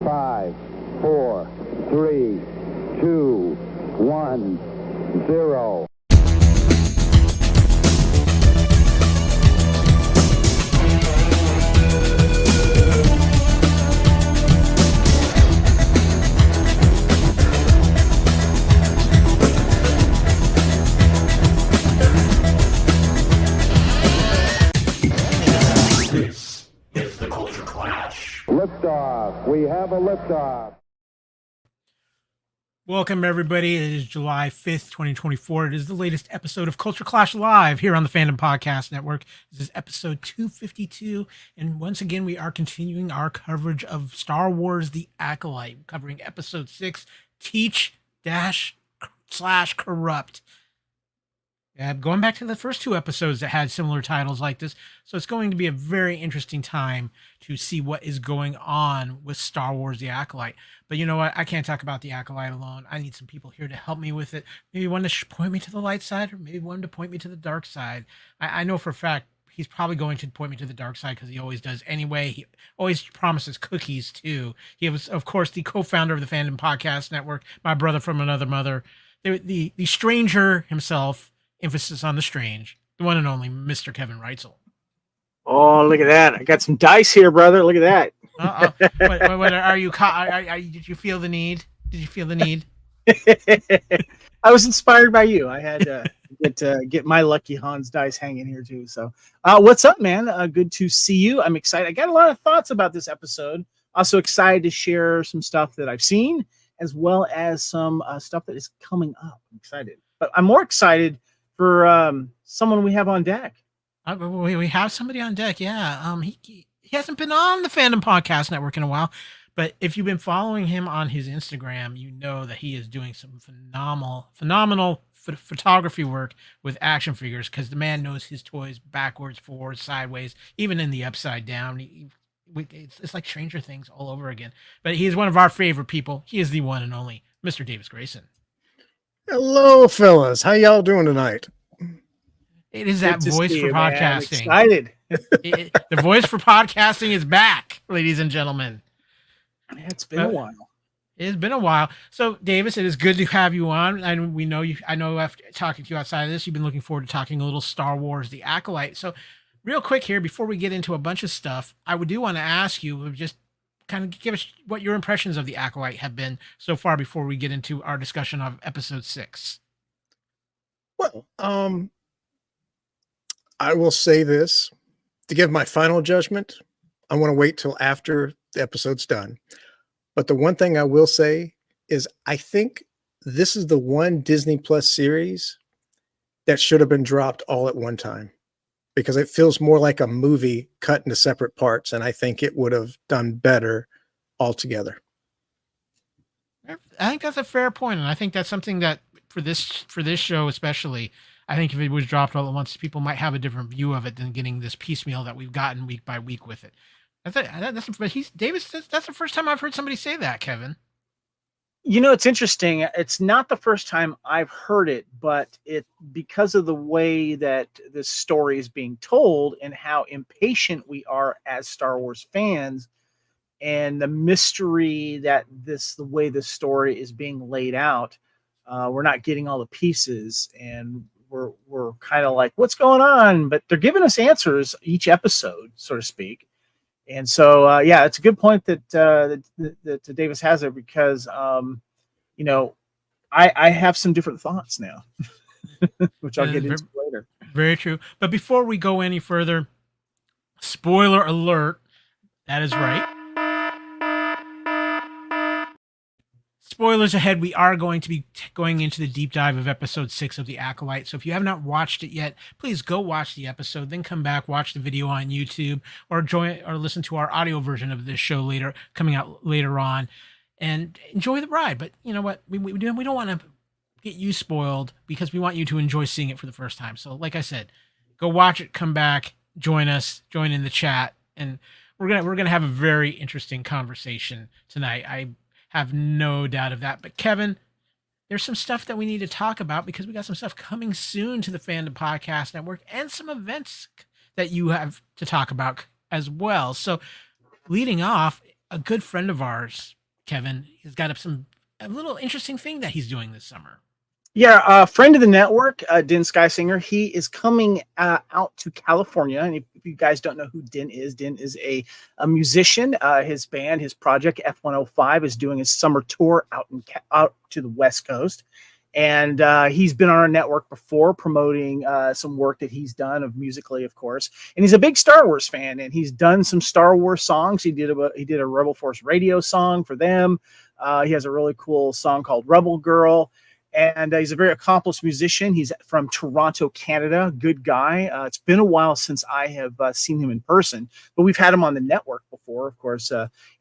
5, 4, 3, 2, 1, 0. This is the Culture Clash. Liftoff. We have a liftoff. Welcome, everybody. It is July 5th, 2024. It is the latest episode of Culture Clash Live here on the Fandom Podcast Network. This is episode 252. And once again, we are continuing our coverage of Star Wars The Acolyte, covering episode 6, Teach-/Corrupt. Going back to the first two episodes that had similar titles like this. So it's going to be a very interesting time to see what is going on with Star Wars The Acolyte. But you know what? I can't talk about The Acolyte alone. I need some people here to help me with it. Maybe one to point me to the light side, or maybe one to point me to the dark side. I know for a fact he's probably going to point me to the dark side because he always does anyway. He always promises cookies too. He was, of course, the co-founder of the Fandom Podcast Network, my brother from another mother, the stranger himself. Emphasis on the strange, the one and only Mr. Kevin Reitzel. Oh, look at that. I got some dice here, brother. Look at that. What are you? Did you feel the need? Did you feel the need? I was inspired by you. I had to get my Lucky Hans dice hanging here too. So, what's up, man? Good to see you. I'm excited. I got a lot of thoughts about this episode. Also excited to share some stuff that I've seen, as well as some stuff that is coming up. I'm excited, but I'm more excited for someone we have on deck. We have somebody on deck, yeah. He hasn't been on the Fandom Podcast Network in a while, but if you've been following him on his Instagram, you know that he is doing some phenomenal photography work with action figures, because the man knows his toys backwards, forwards, sideways, even in the upside down. It's like Stranger Things all over again. But he is one of our favorite people. He is the one and only Mr. Davis Grayson. Hello, fellas. How y'all doing tonight? It is that voice for podcasting. Excited. The voice for podcasting is back, ladies and gentlemen. It's been a while. It has been a while. So, Davis, it is good to have you on. And we know you. I know after talking to you outside of this, you've been looking forward to talking a little Star Wars: The Acolyte. So, real quick here, before we get into a bunch of stuff, I do want to ask you, just kind of give us what your impressions of The Acolyte have been so far before we get into our discussion of episode 6. Well, I will say this. To give my final judgment, I want to wait till after the episode's done. But the one thing I will say is I think this is the one Disney Plus series that should have been dropped all at one time, because it feels more like a movie cut into separate parts, and I think it would have done better altogether. I think that's a fair point, and I think that's something that for this show especially, I think if it was dropped all at once, people might have a different view of it than getting this piecemeal that we've gotten week by week with it. That's the first time I've heard somebody say that, Kevin. You know, it's interesting. It's not the first time I've heard it, but because of the way that this story is being told and how impatient we are as Star Wars fans, and the mystery that the way the story is being laid out, we're not getting all the pieces, and we're kind of like, what's going on? But they're giving us answers each episode, so to speak. And so, yeah, it's a good point that Davis has it, because, you know, I have some different thoughts now, which I'll get into later. Very true. But before we go any further, spoiler alert, that is right. Spoilers ahead, we are going to be going into the deep dive of episode 6 of The Acolyte. So if you have not watched it yet, please go watch the episode, then come back, watch the video on YouTube, or listen to our audio version of this show coming out later on, and enjoy the ride. But you know what? We don't want to get you spoiled, because we want you to enjoy seeing it for the first time. So like I said, go watch it, come back, join us, join in the chat, and we're gonna have a very interesting conversation tonight. I have no doubt of that. But Kevin, there's some stuff that we need to talk about, because we got some stuff coming soon to the Fandom Podcast Network, and some events that you have to talk about as well. So leading off, a good friend of ours, Kevin, has got a little interesting thing that he's doing this summer. Yeah, a friend of the network, Din Skysinger, he is coming out to California. And if you guys don't know who Din is a musician. His band, his project, F105, is doing his summer tour out to the West Coast. And he's been on our network before promoting some work that he's done of musically, of course. And he's a big Star Wars fan, and he's done some Star Wars songs. He did a Rebel Force radio song for them. He has a really cool song called Rebel Girl. And he's a very accomplished musician. He's from Toronto, Canada. Good guy. It's been a while since I have seen him in person, but we've had him on the network before, of course,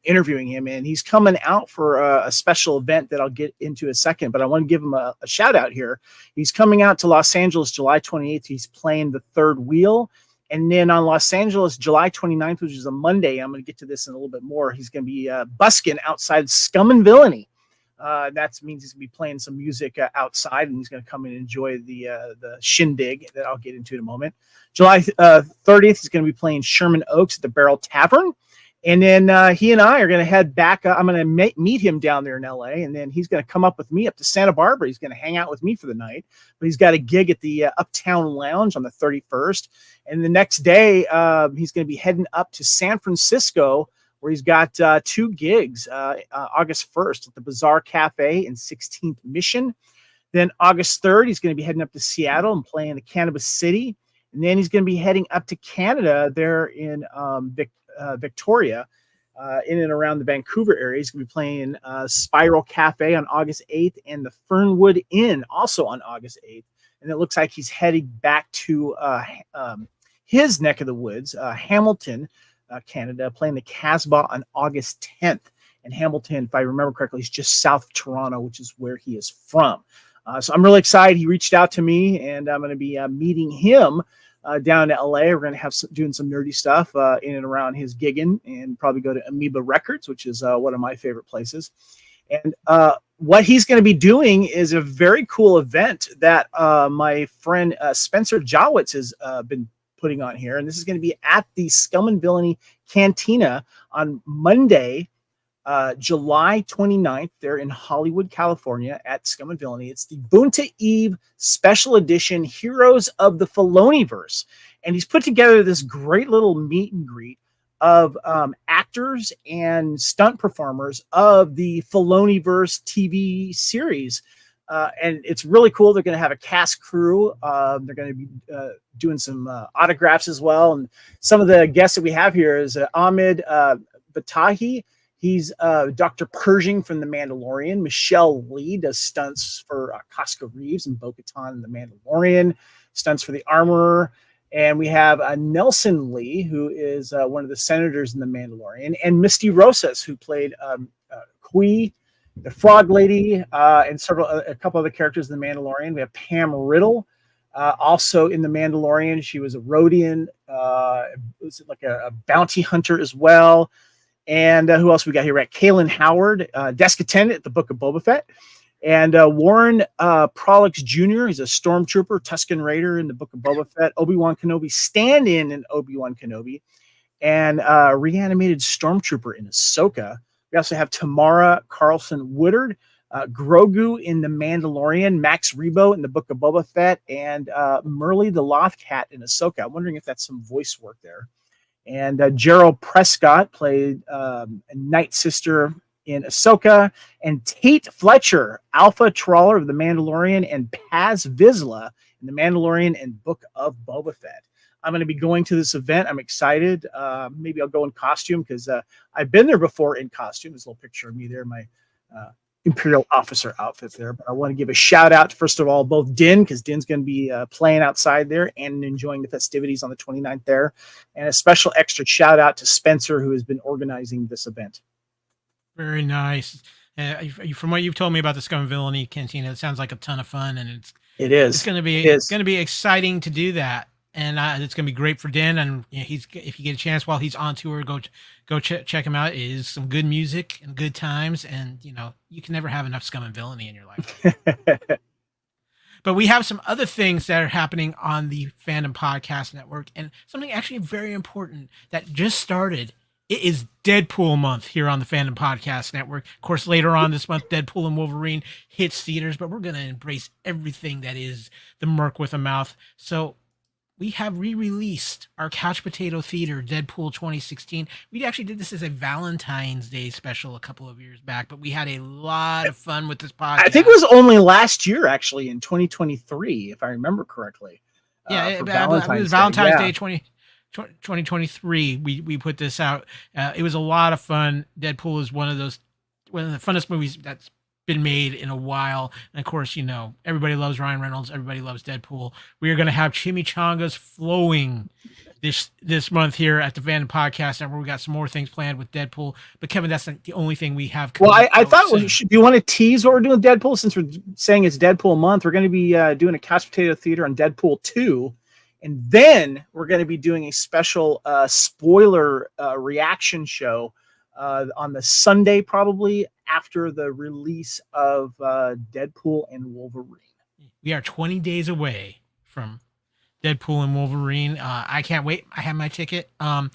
interviewing him. And he's coming out for a special event that I'll get into in a second, but I want to give him a shout out here. He's coming out to Los Angeles July 28th. He's playing the Third Wheel. And then on Los Angeles, July 29th, which is a Monday, I'm going to get to this in a little bit more. He's going to be busking outside Scum and Villainy. That means he's going to be playing some music outside, and he's going to come and enjoy the shindig that I'll get into in a moment. July 30th, he's going to be playing Sherman Oaks at the Barrel Tavern. And then he and I are going to head back. I'm going to meet him down there in LA, and then he's going to come up with me up to Santa Barbara. He's going to hang out with me for the night. But he's got a gig at the Uptown Lounge on the 31st. And the next day, he's going to be heading up to San Francisco, where he's got 2 gigs, August 1st at the Bazaar Cafe in 16th Mission. Then August 3rd, he's going to be heading up to Seattle and playing the Cannabis City. And then he's going to be heading up to Canada there in Victoria, in and around the Vancouver area. He's going to be playing Spiral Cafe on August 8th and the Fernwood Inn also on August 8th. And it looks like he's heading back to his neck of the woods, Hamilton, Canada, playing the Casbah on August 10th. And Hamilton, if I remember correctly, is just south of Toronto, which is where he is from. So I'm really excited. He reached out to me, and I'm going to be meeting him down to LA. We're going to have doing some nerdy stuff in and around his gigging, and probably go to Amoeba Records, which is one of my favorite places. And what he's going to be doing is a very cool event that my friend Spencer Jowitz has been putting on here, and this is going to be at the Scum and Villainy Cantina on Monday, July 29th. They're in Hollywood, California at Scum and Villainy. It's the Bunta Eve Special Edition Heroes of the Filoniverse, and he's put together this great little meet and greet of actors and stunt performers of the Filoniverse TV series. And it's really cool. They're going to have a cast crew. They're going to be doing some autographs as well. And some of the guests that we have here is Ahmed Batahi. He's Dr. Pershing from The Mandalorian. Michelle Lee does stunts for Casca Reeves and Bo-Katan and The Mandalorian, stunts for the Armorer. And we have Nelson Lee, who is one of the senators in The Mandalorian, and Misty Rosas, who played Kui, the Frog Lady, and a couple other characters in The Mandalorian. We have Pam Riddle, also in The Mandalorian. She was a Rhodian, was like a bounty hunter as well. And who else we got here? Right, Kaylin Howard, desk attendant at the Book of Boba Fett. And Warren Prolix Jr., he's a stormtrooper, Tusken Raider in the Book of Boba Fett. Obi-Wan Kenobi stand-in in Obi-Wan Kenobi. And reanimated stormtrooper in Ahsoka. We also have Tamara Carlson Woodard, Grogu in The Mandalorian, Max Rebo in the Book of Boba Fett, and Merle the Lothcat in Ahsoka. I'm wondering if that's some voice work there. And Gerald Prescott played Night Sister in Ahsoka, and Tate Fletcher, Alpha Trawler of The Mandalorian, and Paz Vizsla in The Mandalorian and Book of Boba Fett. I'm going to be going to this event. I'm excited. Maybe I'll go in costume because I've been there before in costume. There's a little picture of me there, my Imperial officer outfit there. But I want to give a shout out, first of all, both Din, because Din's going to be playing outside there and enjoying the festivities on the 29th there. And a special extra shout out to Spencer, who has been organizing this event. Very nice. From what you've told me about the Scum and Villainy Cantina, it sounds like a ton of fun, and it's going to be exciting to do that, and it's going to be great for Dan. And if you get a chance while he's on tour, go check him out. It is some good music and good times, and you can never have enough Scum and Villainy in your life. But we have some other things that are happening on the Fandom Podcast Network, and something actually very important that just started It is Deadpool month here on the Fandom Podcast Network. Of course, later on this month, Deadpool and Wolverine hits theaters, but we're going to embrace everything that is the Merc with a Mouth. So we have re-released our Couch Potato Theater Deadpool 2016. We actually did this as a Valentine's Day special a couple of years back, but we had a lot of fun with this podcast. I think it was only last year, actually, in 2023, if I remember correctly. Yeah, it was Valentine's Valentine's Day, Day 2023. We put this out. It was a lot of fun. Deadpool is one of the funnest movies that's been made in a while. And of course, everybody loves Ryan Reynolds. Everybody loves Deadpool. We are going to have chimichangas flowing this month here at the Fandom Podcast Network. We got some more things planned with Deadpool, but Kevin, that's not the only thing we have. Well, I thought do you want to tease what we're doing with Deadpool, since we're saying it's Deadpool month? We're going to be doing a Couch Potato Theater on Deadpool 2, and then we're going to be doing a special spoiler reaction show on the Sunday, probably after the release of Deadpool and Wolverine. We are 20 days away from Deadpool and Wolverine. I can't wait. I have my ticket. It's going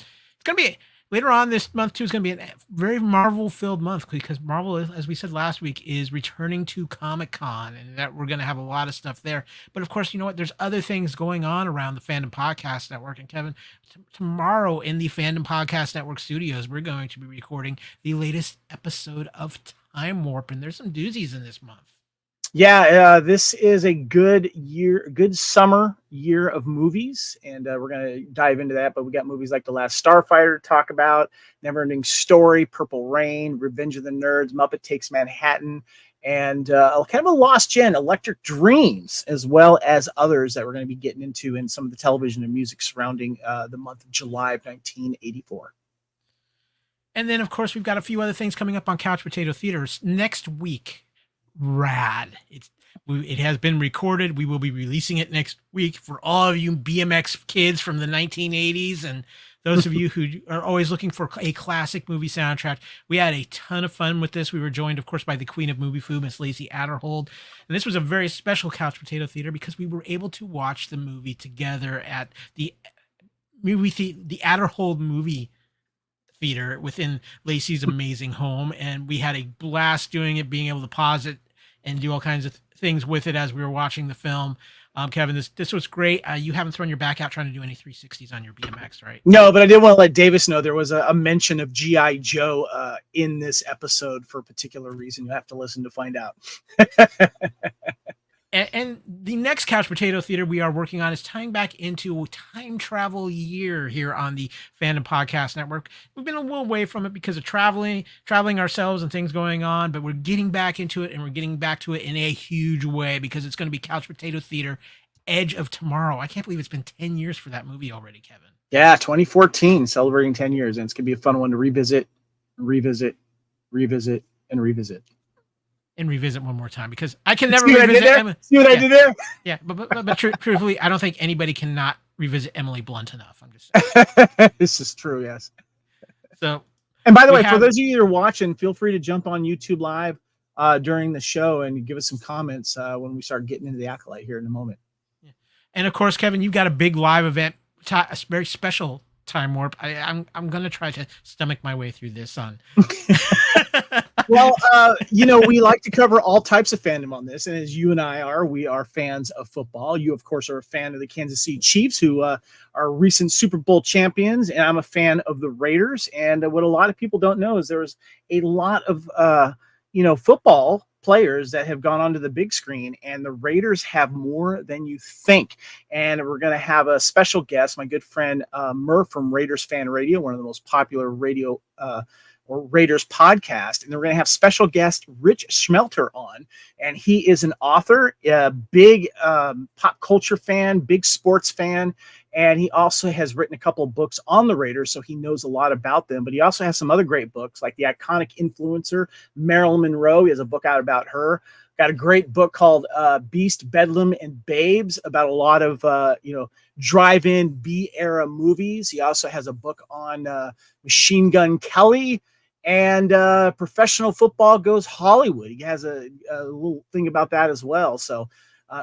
to be later on this month too. It's going to be a very Marvel-filled month, because Marvel, as we said last week, is returning to Comic-Con, and that we're going to have a lot of stuff there. But of course, you know what? There's other things going on around the Fandom Podcast Network. And Kevin, tomorrow in the Fandom Podcast Network studios, we're going to be recording the latest episode of Time Warp, and there's some doozies in this month. Yeah, this is a good summer year of movies, and we're going to dive into that. But we got movies like The Last Starfighter to talk about, Neverending Story, Purple Rain, Revenge of the Nerds, Muppet Takes Manhattan, and kind of a lost gen, Electric Dreams, as well as others that we're going to be getting into in some of the television and music surrounding the month of July of 1984. And then, of course, we've got a few other things coming up on Couch Potato Theaters next week. Rad. It has been recorded. We will be releasing it next week for all of you BMX kids from the 1980s and those of you who are always looking for a classic movie soundtrack. We had a ton of fun with this. We were joined, of course, by the Queen of Movie Food, Miss Leslye Headland. And this was a very special Couch Potato Theater because we were able to watch the movie together at the Adderhold movie theater within Lacey's amazing home, and we had a blast doing it, being able to pause it and do all kinds of things with it as we were watching the film. Kevin, this was great. You haven't thrown your back out trying to do any 360s on your BMX, right? No, but I did want to let Davis know there was a mention of G.I. Joe in this episode for a particular reason. You have to listen to find out. And the next Couch Potato Theater we are working on is tying back into time travel year here on the Fandom Podcast Network. We've been a little away from it because of traveling ourselves and things going on, but we're getting back into it, and we're getting back to it in a huge way because it's going to be Couch Potato Theater Edge of Tomorrow. I can't believe it's been 10 years for that movie already, Kevin. Yeah, 2014, celebrating 10 years, and it's going to be a fun one to revisit, and revisit one more time, because I can never revisit Emily. See what I did there? Yeah, but truthfully, I don't think anybody cannot revisit Emily Blunt enough. I'm just saying. This is true, yes. So, and by the way, for those of you that are watching, feel free to jump on YouTube Live during the show and give us some comments when we start getting into the Acolyte here in a moment. Yeah. And of course, Kevin, you've got a big live event, a very special Time Warp. I'm going to try to stomach my way through this on. Well, we like to cover all types of fandom on this. And as you and I are, we are fans of football. You, of course, are a fan of the Kansas City Chiefs, who are recent Super Bowl champions. And I'm a fan of the Raiders. And what a lot of people don't know is there was a lot of, football players that have gone onto the big screen, and the Raiders have more than you think. And we're going to have a special guest, my good friend Murph from Raiders Fan Radio, one of the most popular radio or Raiders podcast, and we're going to have special guest Rich Schmelter on, and he is an author, a big pop culture fan, big sports fan, and he also has written a couple of books on the Raiders, so he knows a lot about them. But he also has some other great books, like the iconic influencer Marilyn Monroe. He has a book out about her. Got a great book called Beast, Bedlam, and Babes about a lot of drive-in B-era movies. He also has a book on Machine Gun Kelly. And Professional Football Goes Hollywood. He has a little thing about that as well. So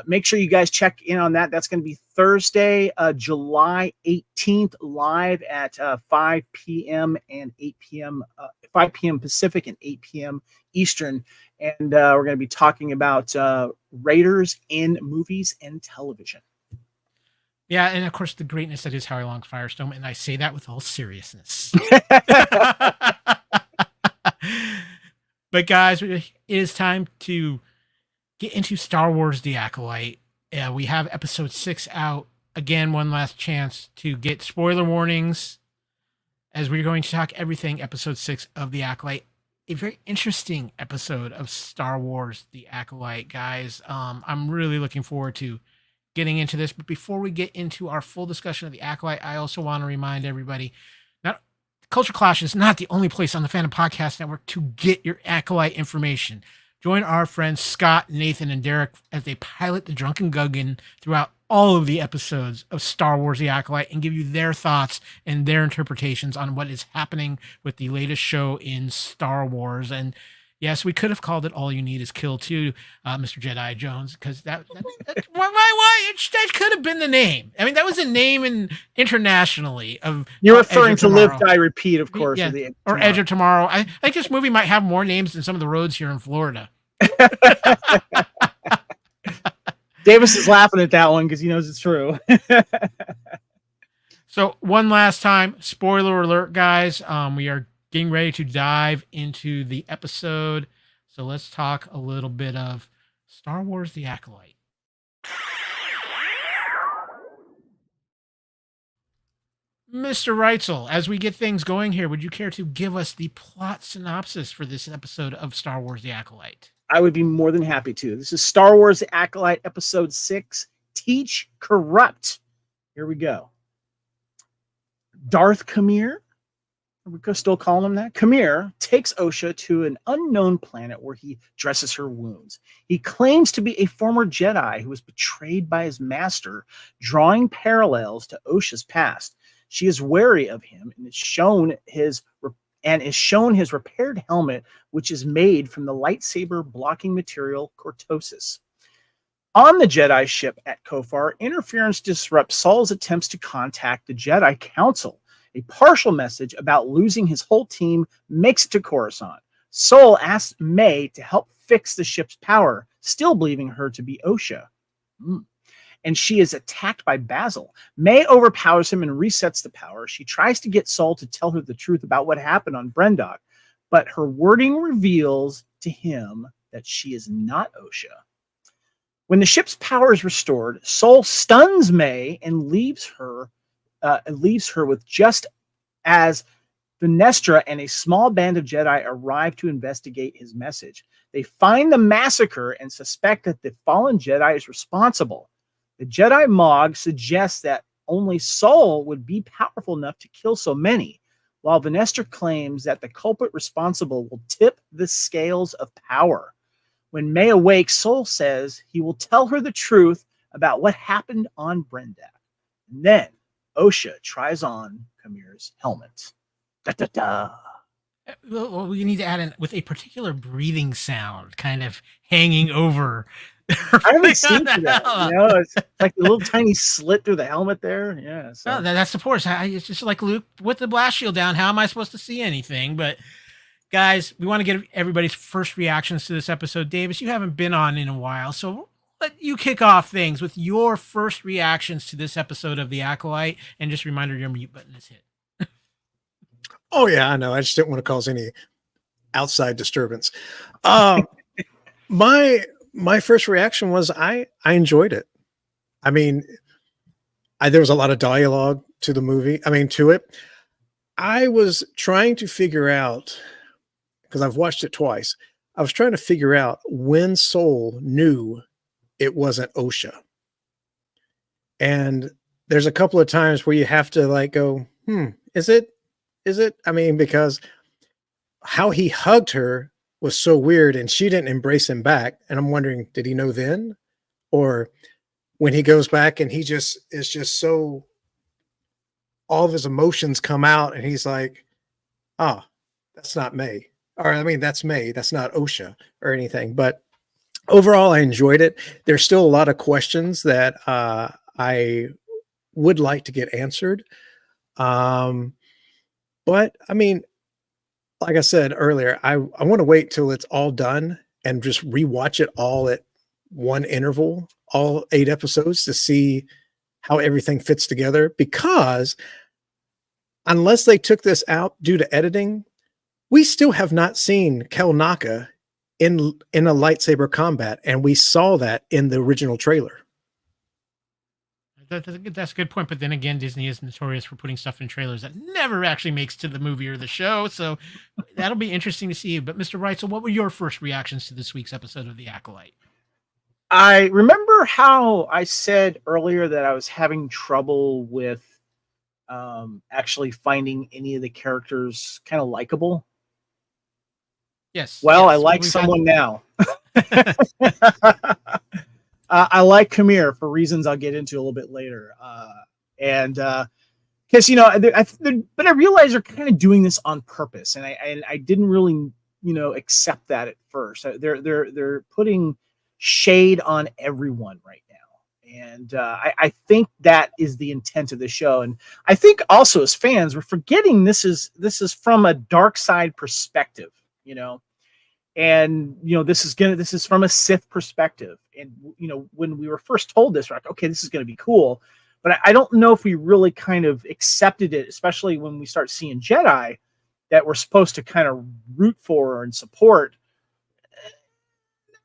Make sure you guys check in on that. That's going to be Thursday, July 18th, live at 5 p.m. and 8 p.m. 5 p.m. Pacific and 8 p.m. Eastern. And we're going to be talking about Raiders in movies and television. Yeah, and of course, the greatness that is Howie Long Firestone, and I say that with all seriousness. But guys, it is time to get into Star Wars: The Acolyte. We have episode 6 out. Again, one last chance to get spoiler warnings, as we're going to talk everything episode 6 of The Acolyte. A very interesting episode of Star Wars: The Acolyte, guys. I'm really looking forward to getting into this. But before we get into our full discussion of The Acolyte, I also want to remind everybody, Culture Clash is not the only place on the Fandom Podcast Network to get your Acolyte information. Join our friends Scott, Nathan, and Derek as they pilot the Drunken Guggen throughout all of the episodes of Star Wars: The Acolyte and give you their thoughts and their interpretations on what is happening with the latest show in Star Wars. And yes, we could have called it All You Need Is Kill 2, Mr. Jedi Jones, because that could have been the name. I mean, that was a name internationally of. You're referring to Live, Die, Repeat, of course. Yeah, or Edge of Tomorrow. I think this movie might have more names than some of the roads here in Florida. Davis is laughing at that one because he knows it's true. So one last time, spoiler alert, guys. We are getting ready to dive into the episode. So let's talk a little bit of Star Wars: The Acolyte. Mr. Reitzel, as we get things going here, would you care to give us the plot synopsis for this episode of Star Wars: The Acolyte? I would be more than happy to. This is Star Wars: The Acolyte, episode 6, Teach Corrupt. Here we go. Darth Kamir, we're still calling him that. Kamir takes Osha to an unknown planet where he dresses her wounds. He claims to be a former Jedi who was betrayed by his master, drawing parallels to Osha's past. She is wary of him and is shown his repaired helmet, which is made from the lightsaber blocking material cortosis. On the Jedi ship at Kofar, interference disrupts Saul's attempts to contact the Jedi Council. A partial message about losing his whole team makes it to Coruscant. Saul asks May to help fix the ship's power, still believing her to be Osha. And she is attacked by Basil. May overpowers him and resets the power. She tries to get Saul to tell her the truth about what happened on Brendok, but her wording reveals to him that she is not Osha. When the ship's power is restored, Saul stuns May and leaves her with just as Venestra and a small band of Jedi arrive to investigate his message. They find the massacre and suspect that the fallen Jedi is responsible. The Jedi Mog suggests that only Saul would be powerful enough to kill so many, while Venestra claims that the culprit responsible will tip the scales of power. When May awakes, Saul says he will tell her the truth about what happened on Brendok. And then Osha tries on Kamir's helmet. Da-da-da. Well, you need to add in with a particular breathing sound kind of hanging over. I haven't seen that. You know, it's like a little tiny slit through the helmet there. Yeah. So. Oh, that's the force. It's just like Luke with the blast shield down. How am I supposed to see anything? But guys, we want to get everybody's first reactions to this episode. Davis, you haven't been on in a while, so let you kick off things with your first reactions to this episode of The Acolyte. And just a reminder, your mute button is hit. Oh yeah, I know. I just didn't want to cause any outside disturbance. My first reaction was I enjoyed it. I mean, there was a lot of dialogue to the movie. I mean, to it. I was trying to figure out, because I've watched it twice, I was trying to figure out when Saul knew it wasn't Osha. And there's a couple of times where you have to like go, is it? I mean, because how he hugged her was so weird and she didn't embrace him back. And I'm wondering, did he know then? Or when he goes back and he just is just so, all of his emotions come out and he's like, that's not May. Or I mean, that's May. That's not Osha or anything. But overall, I enjoyed it. There's still a lot of questions that I would like to get answered. But I mean, like I said earlier, I want to wait till it's all done and just rewatch it all at one interval, all 8 episodes, to see how everything fits together. Because unless they took this out due to editing, we still have not seen Kelnaka in a lightsaber combat, and we saw that in the original trailer. That's a good point. But then again, Disney is notorious for putting stuff in trailers that never actually makes to the movie or the show. So that'll be interesting to see. But Mr. Wright, so what were your first reactions to this week's episode of The Acolyte? I remember how I said earlier that I was having trouble with actually finding any of the characters kind of likable. Yes. Well, yes, I like someone now. I like Kamir for reasons I'll get into a little bit later. And because, but I realize they're kind of doing this on purpose. And I didn't really, accept that at first. They're putting shade on everyone right now. And I think that is the intent of the show. And I think also as fans, we're forgetting this is from a dark side perspective, and this is from a Sith perspective. And when we were first told this, we're like, okay, this is going to be cool. But I don't know if we really kind of accepted it, especially when we start seeing Jedi that we're supposed to kind of root for and support,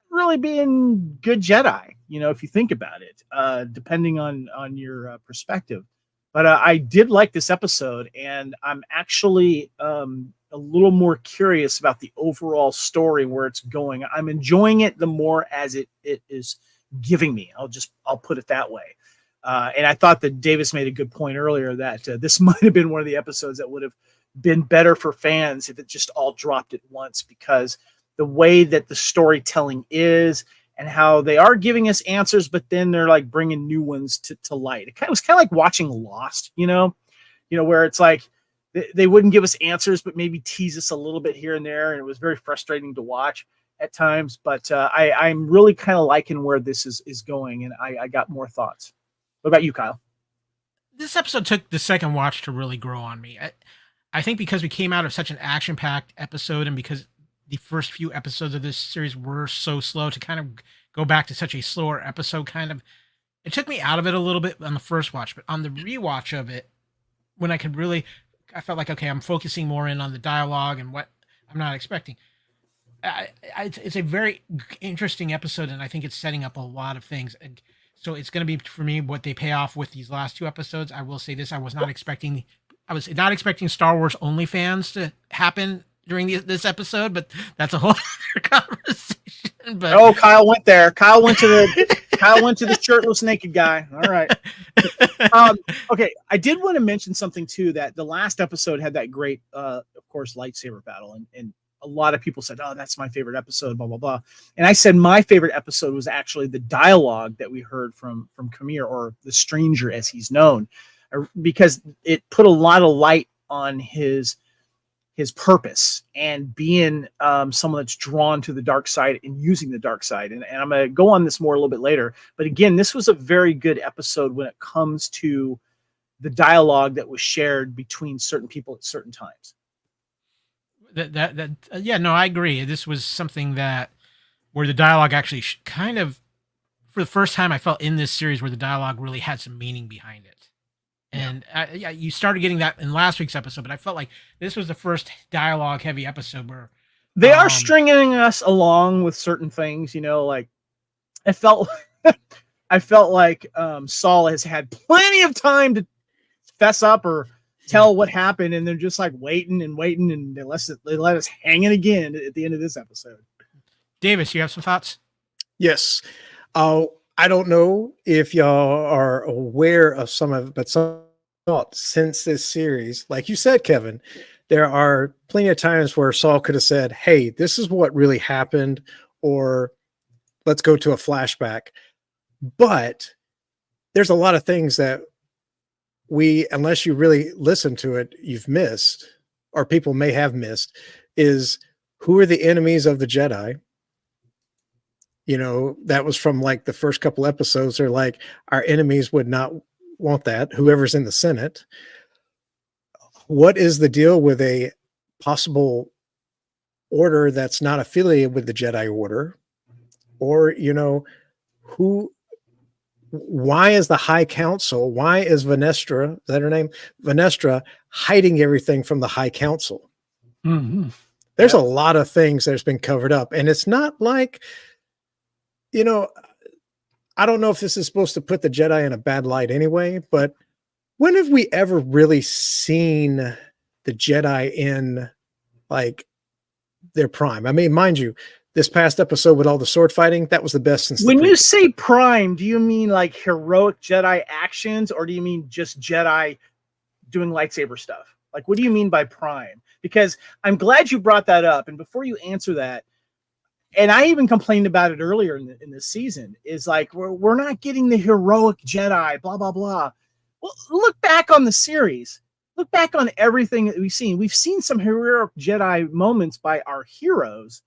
really being good Jedi, if you think about it, depending on your perspective. But I did like this episode, and I'm actually a little more curious about the overall story, where it's going. I'm enjoying it the more as it is giving me. I'll put it that way. And I thought that Davis made a good point earlier that this might have been one of the episodes that would have been better for fans if it just all dropped at once, because the way that the storytelling is and how they are giving us answers, but then they're like bringing new ones to light. It was kind of like watching Lost, where it's like they wouldn't give us answers, but maybe tease us a little bit here and there. And it was very frustrating to watch at times, but I'm really kind of liking where this is going. And I got more thoughts. What about you, Kyle? This episode took the second watch to really grow on me. I think because we came out of such an action-packed episode, and because the first few episodes of this series were so slow, to kind of go back to such a slower episode, it took me out of it a little bit on the first watch. But on the rewatch of it, when I felt like, okay, I'm focusing more in on the dialogue and what I'm not expecting. It's a very interesting episode, and I think it's setting up a lot of things. And so it's going to be, for me, what they pay off with these last 2 episodes. I will say this: I was not expecting Star Wars OnlyFans to happen during this episode, but that's a whole other conversation. But Kyle went there. Kyle went to the shirtless naked guy. All right. Okay, I did want to mention something too, that the last episode had that great, of course, lightsaber battle, and a lot of people said, "Oh, that's my favorite episode." Blah blah blah. And I said my favorite episode was actually the dialogue that we heard from Kamir, or the Stranger as he's known, because it put a lot of light on his purpose and being someone that's drawn to the dark side and using the dark side. And I'm going to go on this more a little bit later. But again, this was a very good episode when it comes to the dialogue that was shared between certain people at certain times. Yeah, no, I agree. This was something where the dialogue actually kind of, for the first time, I felt in this series where the dialogue really had some meaning behind it. And you started getting that in last week's episode, but I felt like this was the first dialogue-heavy episode where they are stringing us along with certain things. Like I felt like Saul has had plenty of time to fess up or tell what happened, and they're just like waiting, and they let us hang it again at the end of this episode. Davis, you have some thoughts? Yes. I don't know if y'all are aware of some of it, but some thoughts since this series, like you said, Kevin, there are plenty of times where Saul could have said, "Hey, this is what really happened," or "Let's go to a flashback." But there's a lot of things that unless you really listen to it, you've missed, or people may have missed, is who are the enemies of the Jedi? that was from like the first couple episodes. They're like, our enemies would not want that, whoever's in the Senate. What is the deal with a possible order that's not affiliated with the Jedi Order? Or, why is the High Council, why is Venestra, is that her name? Venestra hiding everything from the High Council? Mm-hmm. There's a lot of things that's been covered up. And it's not like, I don't know if this is supposed to put the Jedi in a bad light anyway, but when have we ever really seen the Jedi in like their prime? I mean, mind you, this past episode with all the sword fighting, that was the best since When you say prime, do you mean like heroic Jedi actions, or do you mean just Jedi doing lightsaber stuff? Like, what do you mean by prime? Because I'm glad you brought that up. And before you answer that, and I even complained about it earlier in this season, is like, we're not getting the heroic Jedi, blah, blah, blah. Well, look back on the series. Look back on everything that we've seen. We've seen some heroic Jedi moments by our heroes.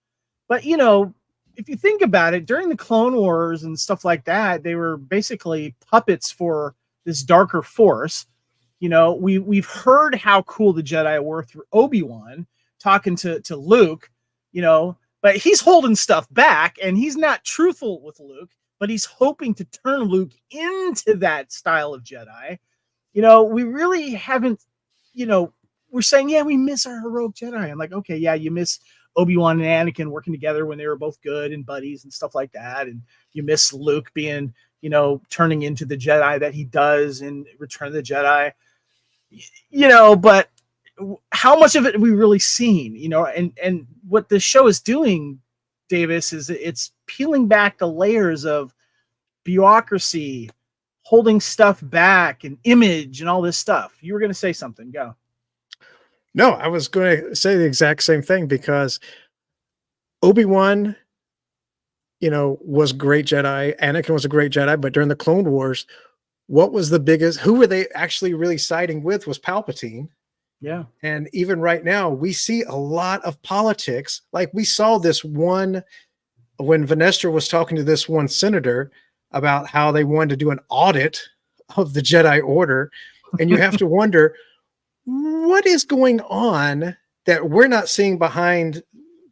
But, if you think about it, during the Clone Wars and stuff like that, they were basically puppets for this darker force. We've heard how cool the Jedi were through Obi-Wan talking to Luke, but he's holding stuff back, and he's not truthful with Luke, but he's hoping to turn Luke into that style of Jedi. We really haven't, we're saying, yeah, we miss our heroic Jedi. I'm like, okay, yeah, you miss Obi-Wan and Anakin working together when they were both good and buddies and stuff like that. And you miss Luke being, turning into the Jedi that he does in Return of the Jedi, but how much of it have we really seen, and what the show is doing, Davis, is it's peeling back the layers of bureaucracy, holding stuff back, and image and all this stuff. You were going to say something. Go. No, I was going to say the exact same thing, because Obi-Wan, was great Jedi. Anakin was a great Jedi, but during the Clone Wars, who were they actually really siding with was Palpatine. Yeah. And even right now, we see a lot of politics. Like we saw this one when Venestra was talking to this one senator about how they wanted to do an audit of the Jedi Order. And you have to wonder, what is going on that we're not seeing behind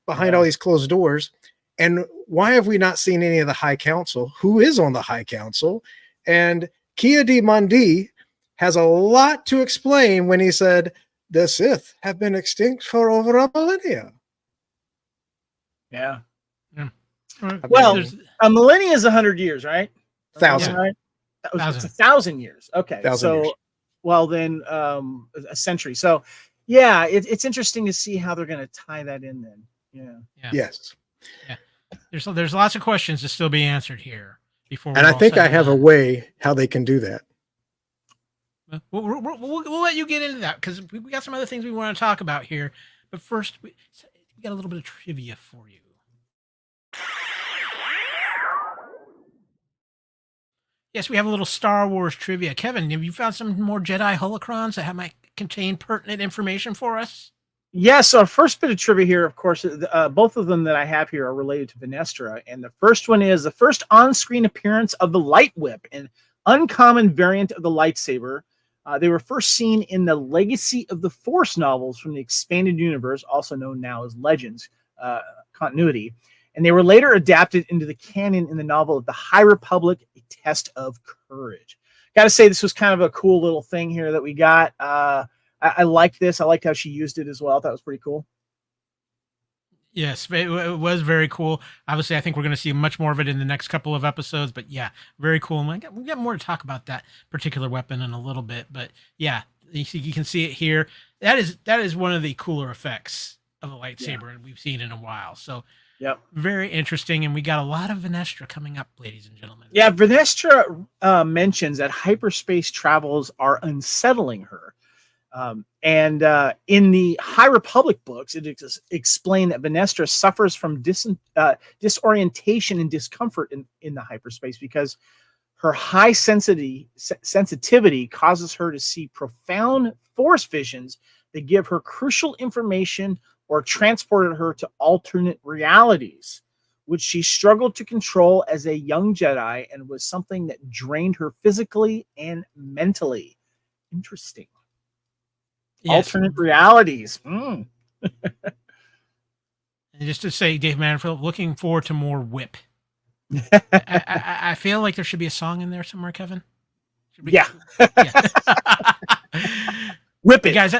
all these closed doors? And why have we not seen any of the High Council? Who is on the High Council? And Kia di Mandi has a lot to explain when he said, the Sith have been extinct for over a millennia. Yeah. Well, a millennia is 100 years, right? 1,000. Right? It's 1,000 years. Okay. 1,000 years. Well, then a century. So, yeah, it's interesting to see how they're going to tie that in then. Yeah. Yes. Yeah. There's lots of questions to still be answered here before. And I think I have a way how they can do that. We'll let you get into that, because we got some other things we want to talk about here. But first, we got a little bit of trivia for you. Yes, we have a little Star Wars trivia. Kevin, have you found some more Jedi holocrons that might contain pertinent information for us? Yes. So our first bit of trivia here, of course, both of them that I have here are related to Venestra. And the first one is the first on-screen appearance of the Light Whip, an uncommon variant of the lightsaber. They were first seen in the Legacy of the Force novels from the Expanded Universe, also known now as Legends continuity. And they were later adapted into the canon in the novel of the High Republic, A Test of Courage. Got to say, this was kind of a cool little thing here that we got. I liked this. I liked how she used it as well. I thought it was pretty cool. Yes, it was very cool. Obviously, I think we're going to see much more of it in the next couple of episodes. But yeah, very cool. And we got more to talk about that particular weapon in a little bit. But yeah, you can see it here. That is one of the cooler effects of a lightsaber, and we've seen in a while. So yep, very interesting. And we got a lot of Venestra coming up, ladies and gentlemen. Yeah, Venestra mentions that hyperspace travels are unsettling her. And in the High Republic books, it explained that Venestra suffers from disorientation and discomfort in the hyperspace because her high sensitivity causes her to see profound force visions that give her crucial information or transported her to alternate realities. which she struggled to control as a young Jedi and was something that drained her physically and mentally. Interesting. Yes. Alternate realities. And just to say, Dave Manfield, looking forward to more Whip. I feel like there should be a song in there somewhere, Kevin. Yeah. Yeah. Whip it, guys.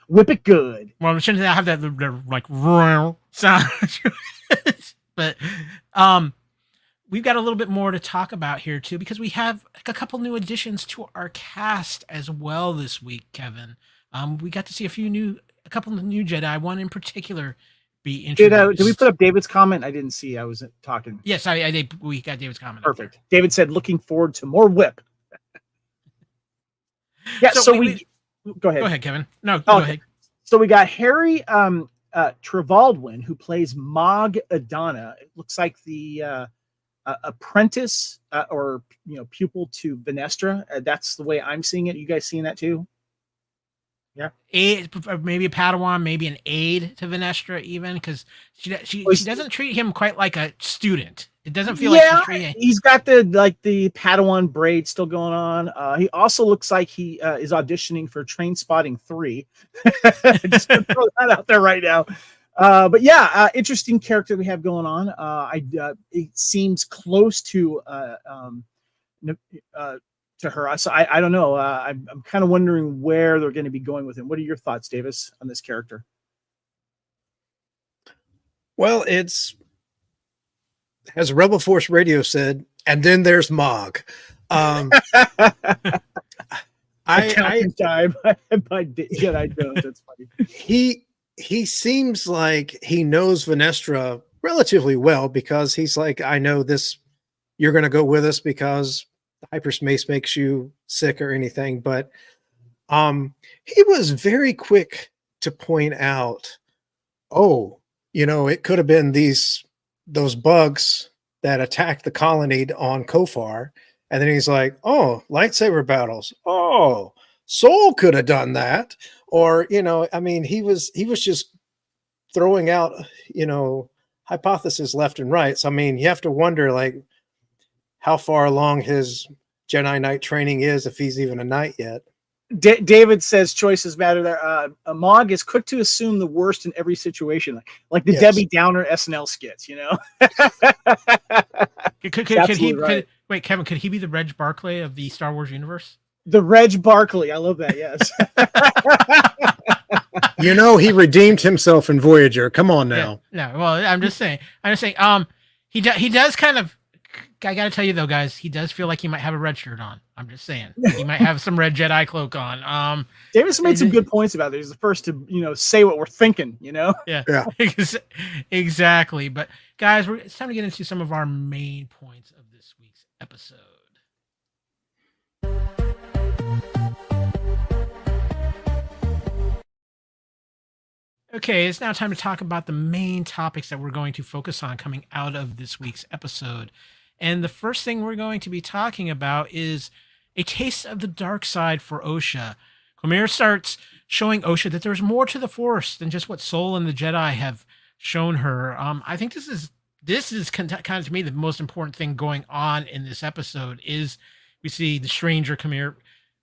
Whip it good. Well, shouldn't have that like sound? But we've got a little bit more to talk about here too, because we have a couple new additions to our cast as well this week, Kevin. We got to see a couple of new Jedi. One in particular be introduced. Did we put up David's comment? I didn't see. I was talking. Yes, I did. We got David's comment. Perfect. David said, "Looking forward to more Whip." Yeah. So we go ahead. Go ahead, Kevin. No, go ahead. So we got Harry Trevaldwin, who plays Mog Adana. It looks like the apprentice or pupil to Venestra. That's the way I'm seeing it. You guys seeing that too? Yeah. Maybe a Padawan, maybe an aide to Venestra, even, because she doesn't treat him quite like a student. It doesn't feel like she's treating. He's got the Padawan braid still going on. He also looks like he is auditioning for Train Spotting 3. Just gonna throw that out there right now. But yeah, interesting character we have going on. It seems close to her. So I don't know. I'm kind of wondering where they're going to be going with him. What are your thoughts, Davis, on this character? Well, it's, as Rebel Force Radio said, and then there's Mog. Time by Jedi Jones. That's funny. He seems like he knows Venestra relatively well, because he's like, I know this. You're going to go with us because hyperspace makes you sick or anything. But he was very quick to point out, it could have been those bugs that attacked the colony on Kofar. And then he's like, lightsaber battles. Oh, Soul could have done that. Or, he was just throwing out, hypotheses left and right. So, you have to wonder, like, how far along his Jedi Knight training is, if he's even a knight yet. David says choices matter there. Mog is quick to assume the worst in every situation, like the Debbie Downer SNL skits, Kevin, could he be the Reg Barclay of the Star Wars universe? The Reg Barclay. I love that. Yes. He redeemed himself in Voyager. Come on now. Yeah, no, well, I'm just saying. He does kind of. I got to tell you though, guys, he does feel like he might have a red shirt on. I'm just saying, he might have some red Jedi cloak on. Davis made some good points about it. He's the first to, say what we're thinking. Yeah. Exactly. But guys, it's time to get into some of our main points of this week's episode. Okay, it's now time to talk about the main topics that we're going to focus on coming out of this week's episode. And the first thing we're going to be talking about is a taste of the dark side for Osha. Quamir starts showing Osha that there's more to the Force than just what Soul and the Jedi have shown her. I think this is kind of, to me, the most important thing going on in this episode is we see the stranger Quamir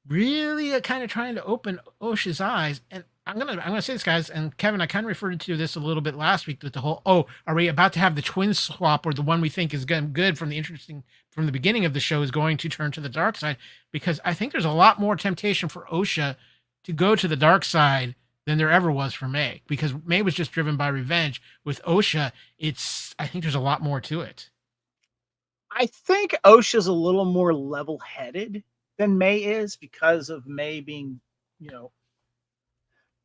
really kind of trying to open Osha's eyes. And I'm gonna say this, guys, and Kevin, I kind of referred to this a little bit last week with the whole, are we about to have the twin swap, or the one we think is good from the beginning of the show is going to turn to the dark side? Because I think there's a lot more temptation for Osha to go to the dark side than there ever was for May, because May was just driven by revenge. With Osha, I think there's a lot more to it. I think Osha's a little more level-headed than May is, because of May being,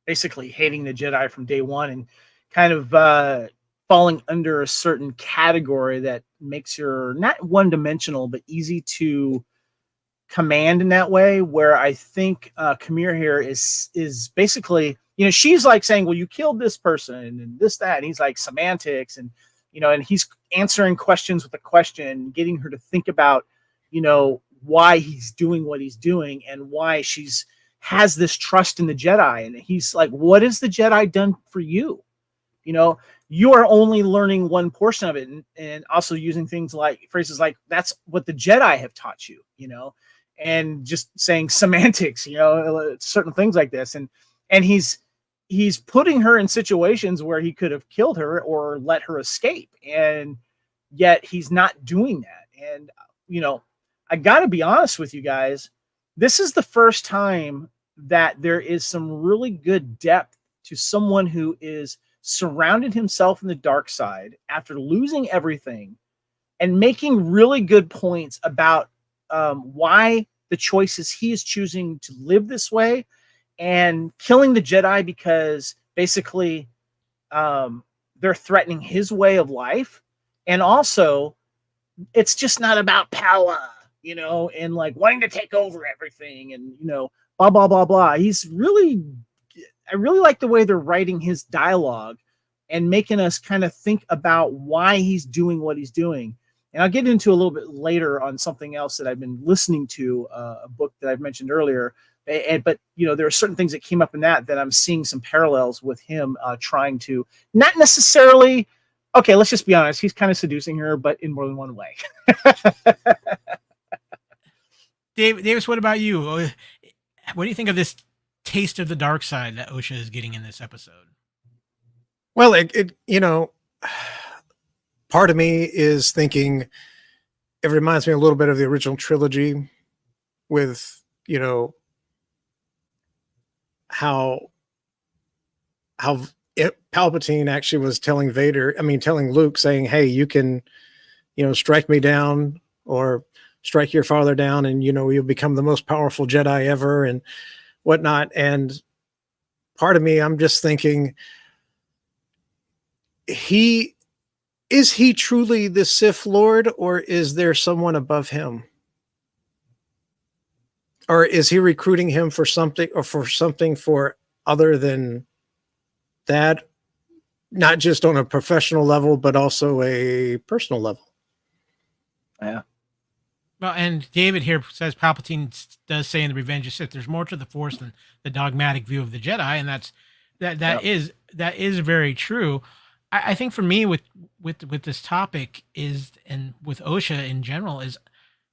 basically hating the Jedi from day one and kind of falling under a certain category that makes her not one-dimensional, but easy to command in that way, where I think Quamir here is basically, she's like saying, well, you killed this person and this, that, and he's like semantics, and, and he's answering questions with a question, getting her to think about, why he's doing what he's doing and why she's has this trust in the Jedi. And he's like, what has the Jedi done for you? you are only learning one portion of it, and also using things like phrases like that's what the Jedi have taught you, and just saying semantics, certain things like this, and he's putting her in situations where he could have killed her or let her escape, and yet he's not doing that. And I got to be honest with you guys, this is the first time that there is some really good depth to someone who is surrounded himself in the dark side after losing everything and making really good points about why the choices he is choosing to live this way, and killing the Jedi because basically they're threatening his way of life. And also, it's just not about power, and like wanting to take over everything and, blah, blah, blah, blah. I really like the way they're writing his dialogue and making us kind of think about why he's doing what he's doing. And I'll get into a little bit later on something else that I've been listening to, a book that I've mentioned earlier. But there are certain things that came up in that I'm seeing some parallels with him trying to not necessarily. Okay, let's just be honest. He's kind of seducing her, but in more than one way. Davis, what about you? What do you think of this taste of the dark side that Osha is getting in this episode? Well, part of me is thinking it reminds me a little bit of the original trilogy with, how Palpatine actually was telling Luke, saying, hey, you can, strike me down or strike your father down, and, you'll become the most powerful Jedi ever and whatnot. And part of me, I'm just thinking, is he truly the Sith Lord, or is there someone above him? Or is he recruiting him for something, or for something for other than that? Not just on a professional level, but also a personal level. Yeah. Well, and David here says Palpatine does say in the Revenge of Sith, there's more to the Force than the dogmatic view of the Jedi, and that is very true. I think for me with this topic is, and with Osha in general, is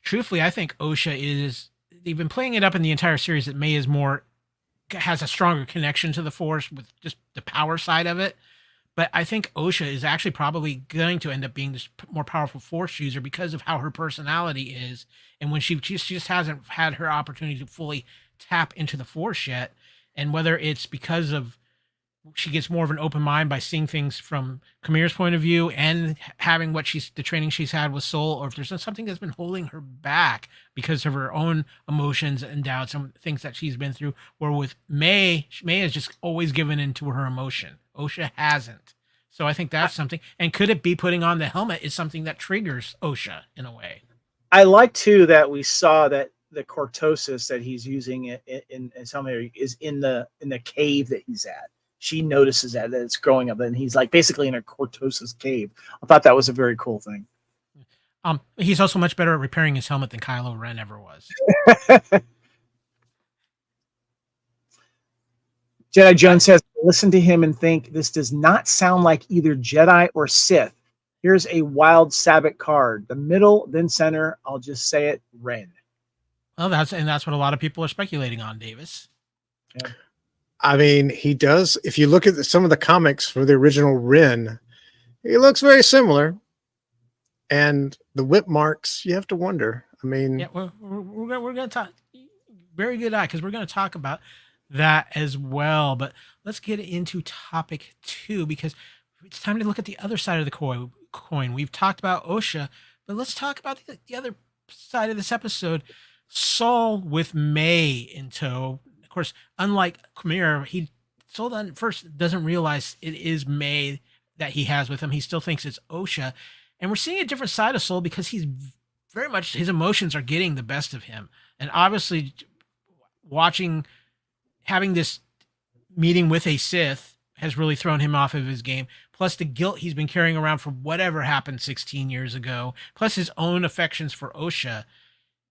truthfully, I think Osha is, they've been playing it up in the entire series that May has a stronger connection to the Force with just the power side of it. But I think Osha is actually probably going to end up being this more powerful Force user because of how her personality is. And when she just hasn't had her opportunity to fully tap into the Force yet. And whether it's because of she gets more of an open mind by seeing things from Kamir's point of view and having the training she's had with Soul, or if there's something that's been holding her back because of her own emotions and doubts and things that she's been through, where with May has just always given into her emotion. Osha hasn't. So I think that's something. And could it be putting on the helmet is something that triggers Osha in a way? I like too that we saw that the cortosis that he's using in some area is in the cave that he's at. She notices that it's growing up, and he's like basically in a cortosis cave. I thought that was a very cool thing. He's also much better at repairing his helmet than Kylo Ren ever was. Jedi Jones says, listen to him and think this does not sound like either Jedi or Sith. Here's a wild Sabbath card. The middle, then center. I'll just say it, Ren. Well, that's what a lot of people are speculating on, Davis. Yeah. I mean, he does. If you look at some of the comics for the original Ren, he looks very similar. And the whip marks, you have to wonder. I mean, yeah, we're going to talk. Very good eye, because we're going to talk about that as well. But let's get into topic 2, because it's time to look at the other side of the coin. We've talked about Osha, but let's talk about the other side of this episode. Saul with May in tow. Of course, unlike Kamir, Saul first doesn't realize it is May that he has with him. He still thinks it's Osha. And we're seeing a different side of Saul because he's very much, his emotions are getting the best of him. And obviously having this meeting with a Sith has really thrown him off of his game. Plus the guilt he's been carrying around for whatever happened 16 years ago. Plus his own affections for Osha.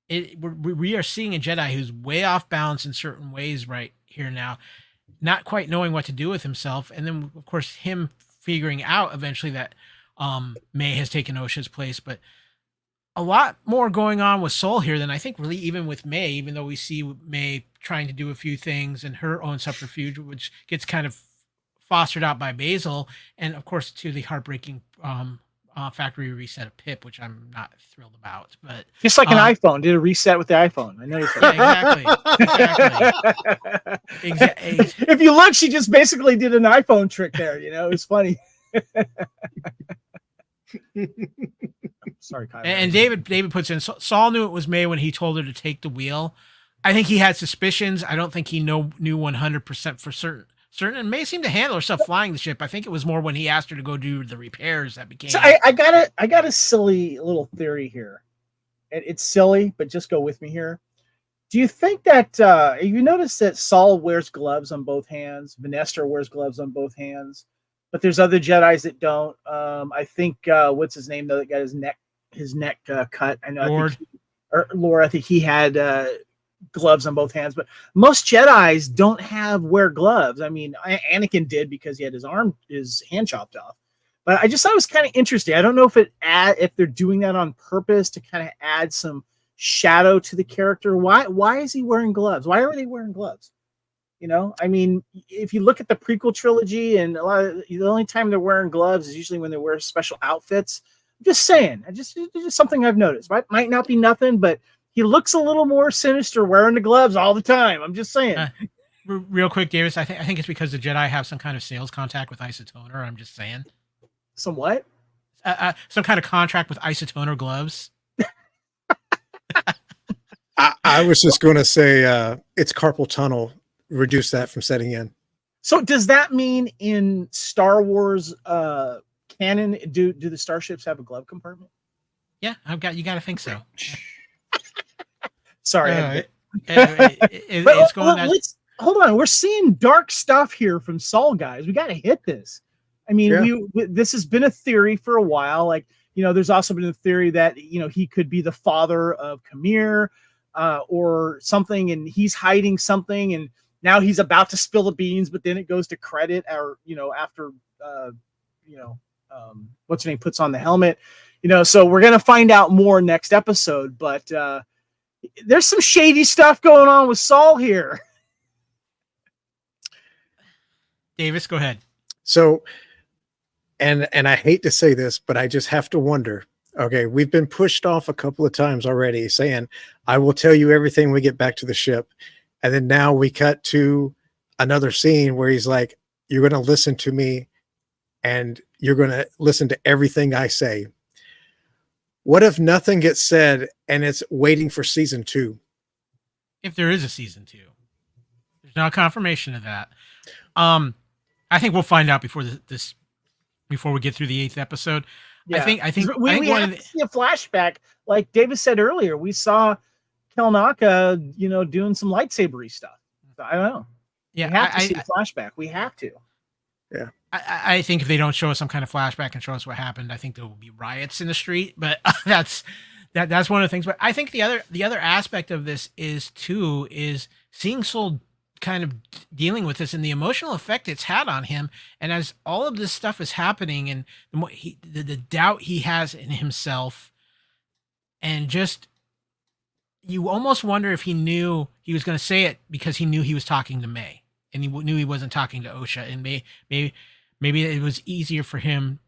We are seeing a Jedi who's way off balance in certain ways right here now, not quite knowing what to do with himself. And then, of course, him figuring out eventually that May has taken Osha's place, but a lot more going on with Soul here than I think really even with May, even though we see May trying to do a few things and her own subterfuge, which gets kind of fostered out by Basil, and of course to the heartbreaking factory reset of Pip, which I'm not thrilled about. But just like an iPhone did a reset with the iPhone. I noticed that. Yeah, exactly. If you look, she just basically did an iPhone trick there. You know, it's funny. Sorry, Kyle. And David puts in, Saul knew it was May when he told her to take the wheel. I think he had suspicions. I don't think he knew 100% for certain. And May seemed to handle herself flying the ship. I think it was more when he asked her to go do the repairs that became. So I got a silly little theory here. It's silly, but just go with me here. Do you think that you notice that Saul wears gloves on both hands? Vanessa wears gloves on both hands, but there's other Jedis that don't. I think what's his name though that got his neck cut. I know. Lord. I think he had gloves on both hands, but most Jedis don't wear gloves. I mean, Anakin did because he had his hand chopped off. But I just thought it was kind of interesting. I don't know if they're doing that on purpose to kind of add some shadow to the character. Why is he wearing gloves? Why are they wearing gloves? You know, I mean, if you look at the prequel trilogy, and the only time they're wearing gloves is usually when they wear special outfits. I'm just saying, it's just something I've noticed. Might not be nothing, but he looks a little more sinister wearing the gloves all the time. I'm just saying. Real quick, Davis, I think it's because the Jedi have some kind of sales contact with Isotoner. I'm just saying. Some what? Some kind of contract with Isotoner gloves. I was just going to say it's carpal tunnel. Reduce that from setting in. So does that mean in Star Wars canon, do the starships have a glove compartment? Yeah, you got to think so. Sorry. It's going. Hold on. We're seeing dark stuff here from Saul, guys. We got to hit this. I mean, this has been a theory for a while. Like, you know, there's also been a theory that, you know, he could be the father of Kamir or something, and he's hiding something, and now he's about to spill the beans, but then it goes to credit, or, you know, after, what's her name puts on the helmet, you know, so we're going to find out more next episode, but there's some shady stuff going on with Saul here. Davis, go ahead. So, and I hate to say this, but I just have to wonder. Okay, we've been pushed off a couple of times already saying, I will tell you everything when we get back to the ship. And then now we cut to another scene where he's like, you're going to listen to me and you're going to listen to everything I say. What if nothing gets said and it's waiting for season 2? If there is a season 2, there's no confirmation of that. I think we'll find out before before we get through the 8th episode. Yeah. I think we have to see a flashback. Like David said earlier, we saw Kelnaka, you know, doing some lightsabery stuff. So I don't know. Yeah, we have to see a flashback. We have to. Yeah. I think if they don't show us some kind of flashback and show us what happened, I think there will be riots in the street. But that's one of the things. But I think the other aspect of this is seeing Soul kind of dealing with this and the emotional effect it's had on him. And as all of this stuff is happening, and the doubt he has in himself, and just, you almost wonder if he knew he was going to say it because he knew he was talking to May, and he knew he wasn't talking to Osha, and maybe it was easier for him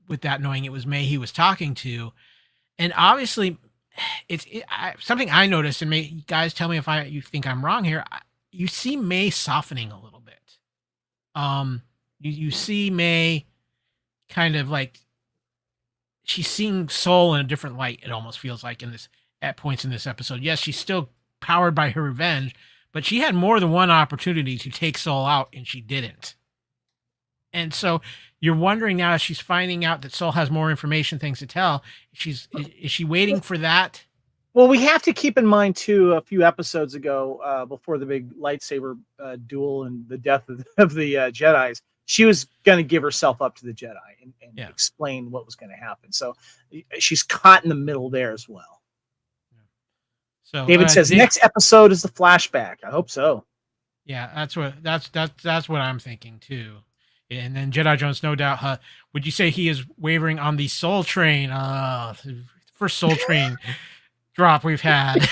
with that, knowing it was May he was talking to. And obviously it's something I noticed, and guys tell me if you think I'm wrong here. You see May softening a little bit. You see May kind of like, she's seeing Soul in a different light. It almost feels like at points in this episode. Yes, she's still powered by her revenge, but she had more than one opportunity to take Soul out, and she didn't. And so you're wondering now, as she's finding out that Soul has more information, things to tell, is she waiting for that? Well, we have to keep in mind too, a few episodes ago, before the big lightsaber duel and the death of the Jedis, she was going to give herself up to the Jedi and explain what was going to happen. So she's caught in the middle there as well. So David says next episode is the flashback. I hope so. Yeah, that's what I'm thinking too. And then Jedi Jones, no doubt. Would you say he is wavering on the Soul Train? First Soul Train drop we've had.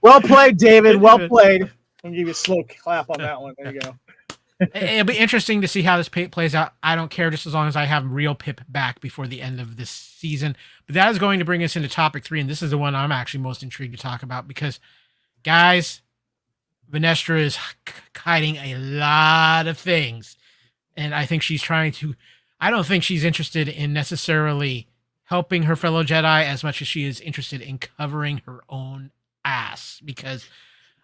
Well played, David. Well played. I'll give you a slow clap on that one. There you go. It'll be interesting to see how this plays out. I don't care just as long as I have real Pip back before the end of this season. But that is going to bring us into topic 3, and this is the one I'm actually most intrigued to talk about because, guys, Venestra is hiding a lot of things, and I think she's trying to. I don't think she's interested in necessarily helping her fellow Jedi as much as she is interested in covering her own ass, because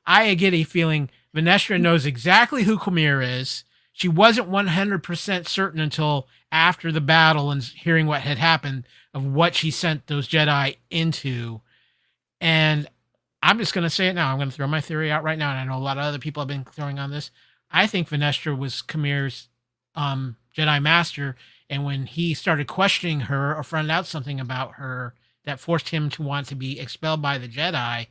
I get a feeling Venestra knows exactly who Khmer is. She wasn't 100% certain until after the battle and hearing what had happened of what she sent those Jedi into. And I'm just going to say it now. I'm going to throw my theory out right now. And I know a lot of other people have been throwing on this. I think Venestra was Khmer's Jedi Master. And when he started questioning her or found out something about her that forced him to want to be expelled by the Jedi,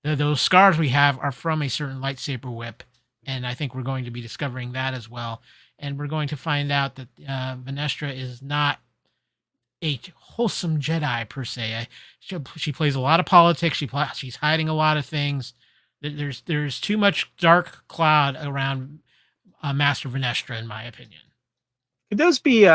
those scars we have are from a certain lightsaber whip. And I think we're going to be discovering that as well. And we're going to find out that Venestra is not a wholesome Jedi per se. She plays a lot of politics. She's hiding a lot of things. There's too much dark cloud around Master Venestra, in my opinion. Could those be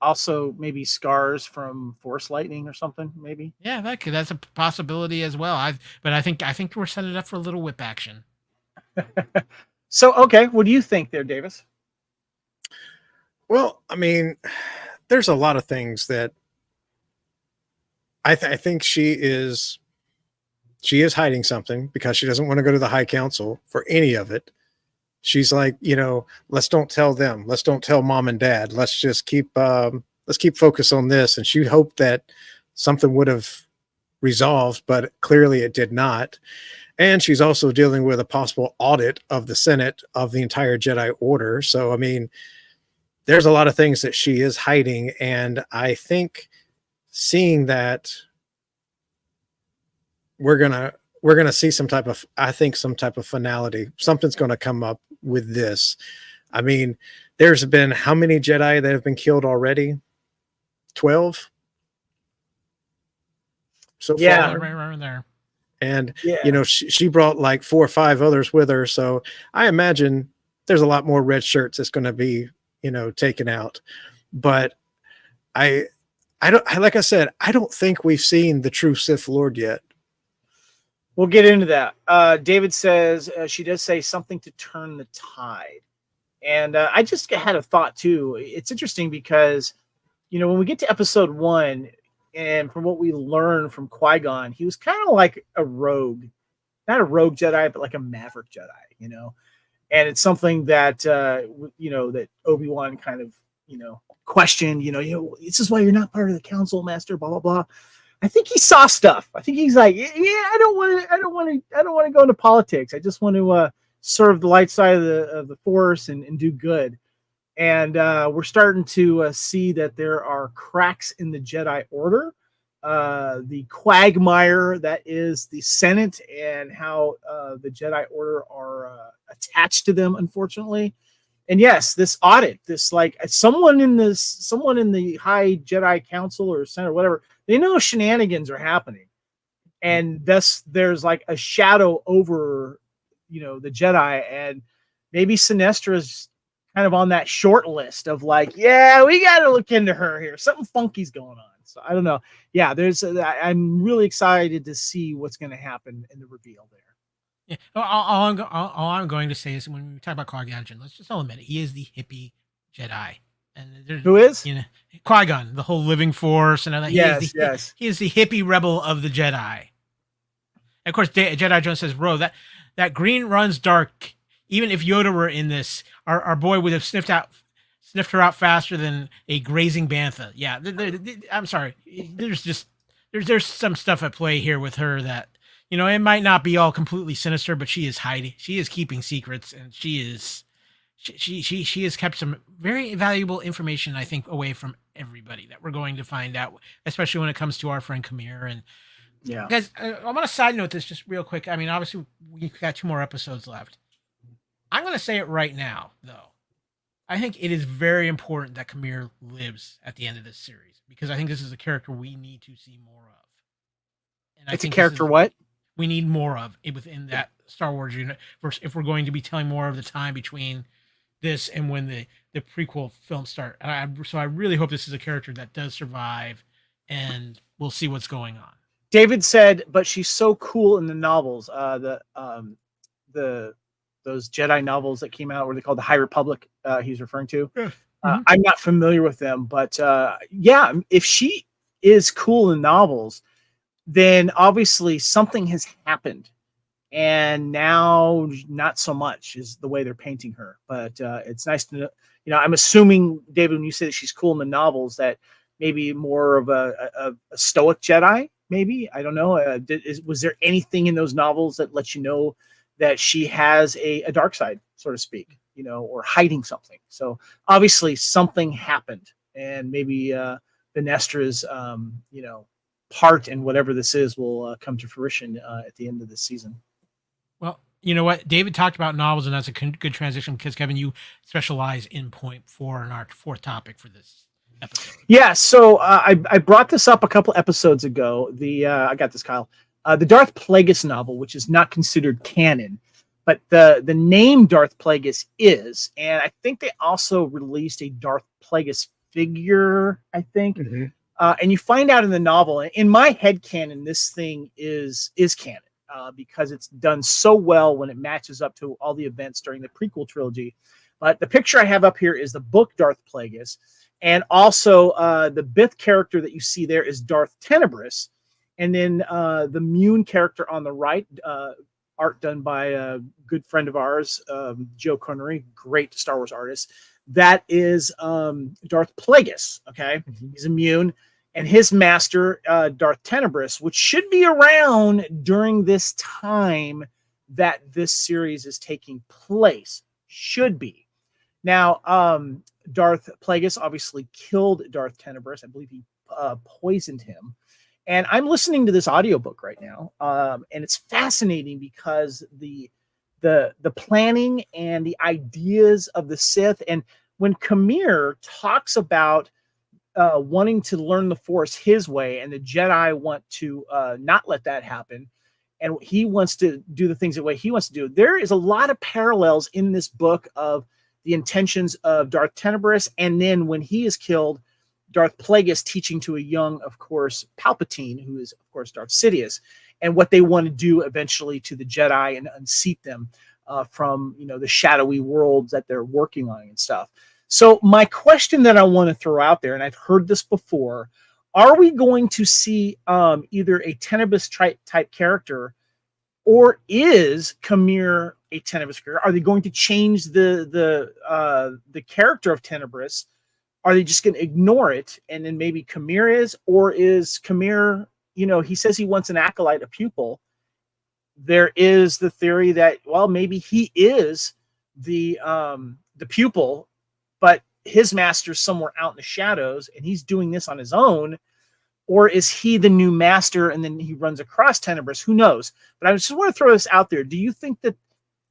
also maybe scars from Force lightning or something? Maybe. Yeah, that's a possibility as well. But I think we're setting it up for a little whip action. So, okay, what do you think there, Davis? Well, I mean, there's a lot of things that I think she is hiding something because she doesn't want to go to the High Council for any of it. She's like, let's don't tell them. Let's don't tell mom and dad. Let's just keep focus on this. And she hoped that something would have resolved, but clearly it did not. And she's also dealing with a possible audit of the Senate of the entire Jedi Order. So, I mean, there's a lot of things that she is hiding. And I think seeing that we're going to see some type of finality. Something's going to come up with this. I mean, there's been how many Jedi that have been killed already? 12? So Yeah, far. right there. And, she brought like 4 or 5 others with her. So I imagine there's a lot more red shirts that's going to be, taken out. But I like I said, I don't think we've seen the true Sith Lord yet. We'll get into that. David says she does say something to turn the tide. And I just had a thought, too. It's interesting because, when we get to episode 1, and from what we learned from Qui-Gon, he was kind of like a rogue. Not a rogue Jedi, but like a maverick Jedi, And it's something that, that Obi-Wan kind of, questioned, this is why you're not part of the council, Master, blah, blah, blah. I think he saw stuff. I think he's like, I don't want to go into politics. I just want to serve the light side of the Force and do good. And we're starting to see that there are cracks in the Jedi Order, the quagmire that is the Senate, and how the Jedi Order are attached to them, unfortunately. And yes, this audit, this like someone in the High Jedi Council or Senate or whatever, they know shenanigans are happening, and thus there's like a shadow over, the Jedi, and maybe Sinestra's kind of on that short list of like, yeah, we got to look into her here. Something funky's going on. So I don't know. Yeah, I'm really excited to see what's going to happen in the reveal there. Yeah. All I'm going to say is when we talk about Qui-Gon, let's just all admit it. He is the hippie Jedi. And who is? Qui-Gon, the whole living Force and all that. Yes. He is the hippie rebel of the Jedi. And of course, Jedi Jones says, bro, that green runs dark. Even if Yoda were in this, our boy would have sniffed her out faster than a grazing bantha. Yeah, I'm sorry. There's some stuff at play here with her that, it might not be all completely sinister, but she is hiding. She is keeping secrets, and she has kept some very valuable information, I think, away from everybody that we're going to find out, especially when it comes to our friend Khmer. And yeah, guys, I want to side note this just real quick. I mean, obviously we've got 2 more episodes left. I'm going to say it right now, though. I think it is very important that Kamir lives at the end of this series because I think this is a character we need to see more of. And I It's a think character what? we need more of it within that Star Wars universe if we're going to be telling more of the time between this and when the prequel films start. So I really hope this is a character that does survive, and we'll see what's going on. David said, but she's so cool in the novels. Those Jedi novels that came out, where they called the High Republic. He's referring to. Yeah. I'm not familiar with them, but yeah, if she is cool in novels, then obviously something has happened, and now not so much is the way they're painting her. But it's nice to know. I'm assuming, David, when you say that she's cool in the novels, that maybe more of a stoic Jedi. Maybe, I don't know. Was there anything in those novels that lets you know that she has a dark side, so to speak, or hiding something? So obviously something happened, and maybe Venestra's, part in whatever this is will come to fruition at the end of this season. Well, you know what? David talked about novels, and that's a good transition because, Kevin, you specialize in Point 4 in our fourth topic for this episode. Yeah, so I brought this up a couple episodes ago. I got this, Kyle. The Darth Plagueis novel, which is not considered canon, but the name Darth Plagueis is, and I think they also released a Darth Plagueis figure, I think. Mm-hmm. And you find out in the novel, in my head canon, this thing is canon because it's done so well when it matches up to all the events during the prequel trilogy. But the picture I have up here is the book Darth Plagueis, and also the Bith character that you see there is Darth Tenebris. And then the Mune character on the right, art done by a good friend of ours, Joe Connery, great Star Wars artist. That is Darth Plagueis. Okay, He's a Mune, and his master, Darth Tenebris, which should be around during this time that this series is taking place. Should be. Now, Darth Plagueis obviously killed Darth Tenebris. I believe he poisoned him. And I'm listening to this audiobook right now, and it's fascinating because the planning and the ideas of the Sith, and when Kamir talks about wanting to learn the Force his way, and the Jedi want to not let that happen, and he wants to do the things the way he wants to do, there is a lot of parallels in this book of the intentions of Darth Tenebris, and then when he is killed, Darth Plagueis teaching to a young, of course, Palpatine, who is, of course, Darth Sidious, and what they want to do eventually to the Jedi and unseat them from, the shadowy worlds that they're working on and stuff. So my question that I want to throw out there, and I've heard this before, are we going to see either a Tenebris type character, or is Kamir a Tenebris character? Are they going to change the character of Tenebris? Are they just going to ignore it, and then maybe Kamir is? Or is Kamir, he says he wants an acolyte, a pupil. There is the theory that, well, maybe he is the pupil, but his master's somewhere out in the shadows, and he's doing this on his own. Or is he the new master, and then he runs across Tenebris? Who knows? But I just want to throw this out there. Do you think that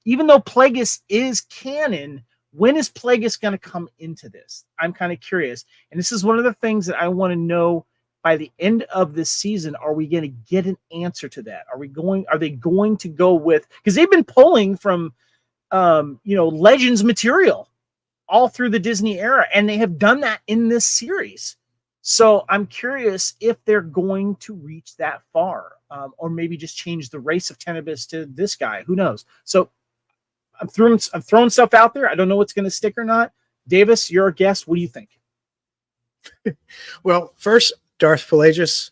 even though Plagueis is canon, when is Plagueis going to come into this? I'm kind of curious. And this is one of the things that I want to know by the end of this season. Are we going to get an answer to that? Are they going to go with, because they've been pulling from, Legends material all through the Disney era, and they have done that in this series. So I'm curious if they're going to reach that far, or maybe just change the race of Tenebris to this guy. Who knows? So I'm throwing stuff out there. I don't know what's going to stick or not. Davis, you're a guest. What do you think? Well, first, Darth Plagueis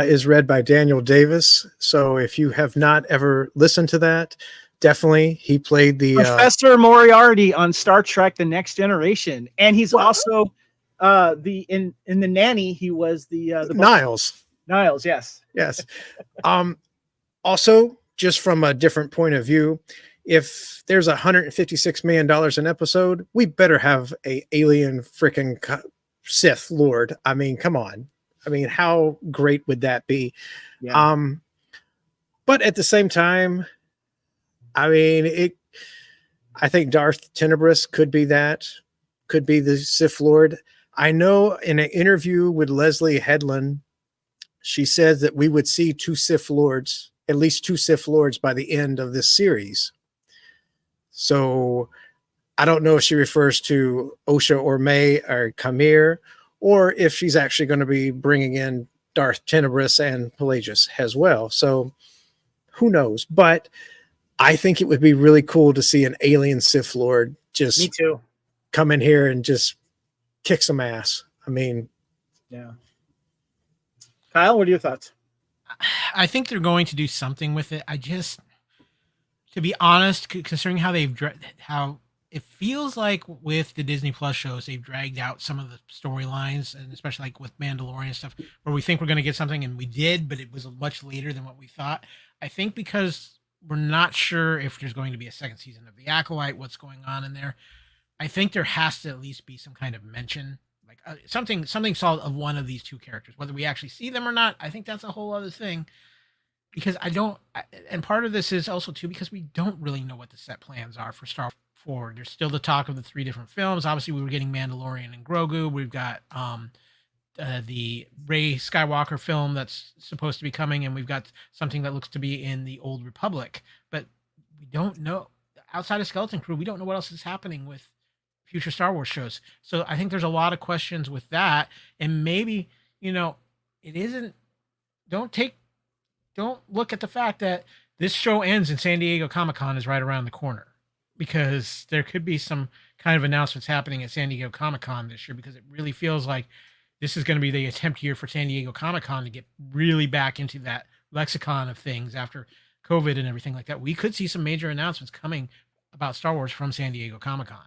is read by Daniel Davis. So if you have not ever listened to that, definitely he played the Professor Moriarty on Star Trek: The Next Generation, and he's also in the Nanny. He was the Niles. Niles, yes. Also, just from a different point of view, if there's $156 million an episode, we better have a alien freaking Sith Lord. I mean, come on. I mean, how great would that be? Yeah. But at the same time, I mean, I think Darth Tenebris could be that, could be the Sith Lord. I know in an interview with Leslye Headland, she said that we would see two Sith Lords, at least two Sith Lords by the end of this series. So I don't know if she refers to Osha or May or Kamir, or if she's actually going to be bringing in Darth Tenebris and Pelagius as well. So who knows? But I think it would be really cool to see an alien Sith Lord just Me too. come in here and just kick some ass. I mean, Yeah. Kyle, what are your thoughts? I think they're going to do something with it. I just, to be honest, considering how how it feels like with the Disney Plus shows, they've dragged out some of the storylines, and especially like with Mandalorian stuff, where we think we're going to get something, and we did, but it was much later than what we thought. I think because we're not sure if there's going to be a second season of The Acolyte, what's going on in there. I think there has to at least be some kind of mention, like something solid of one of these two characters. Whether we actually see them or not, I think that's a whole other thing. Because and part of this is also too because we don't really know what the set plans are for Star Wars forward. There's still the talk of the 3 different films. Obviously, we were getting Mandalorian and Grogu. We've got the Rey Skywalker film that's supposed to be coming, and we've got something that looks to be in the Old Republic. But we don't know, outside of Skeleton Crew, we don't know what else is happening with future Star Wars shows. So I think there's a lot of questions with that, and maybe, it isn't. Don't look at the fact that this show ends in San Diego Comic-Con is right around the corner, because there could be some kind of announcements happening at San Diego Comic-Con this year, because it really feels like this is going to be the attempt year for San Diego Comic-Con to get really back into that lexicon of things after COVID and everything like that. We could see some major announcements coming about Star Wars from San Diego Comic-Con.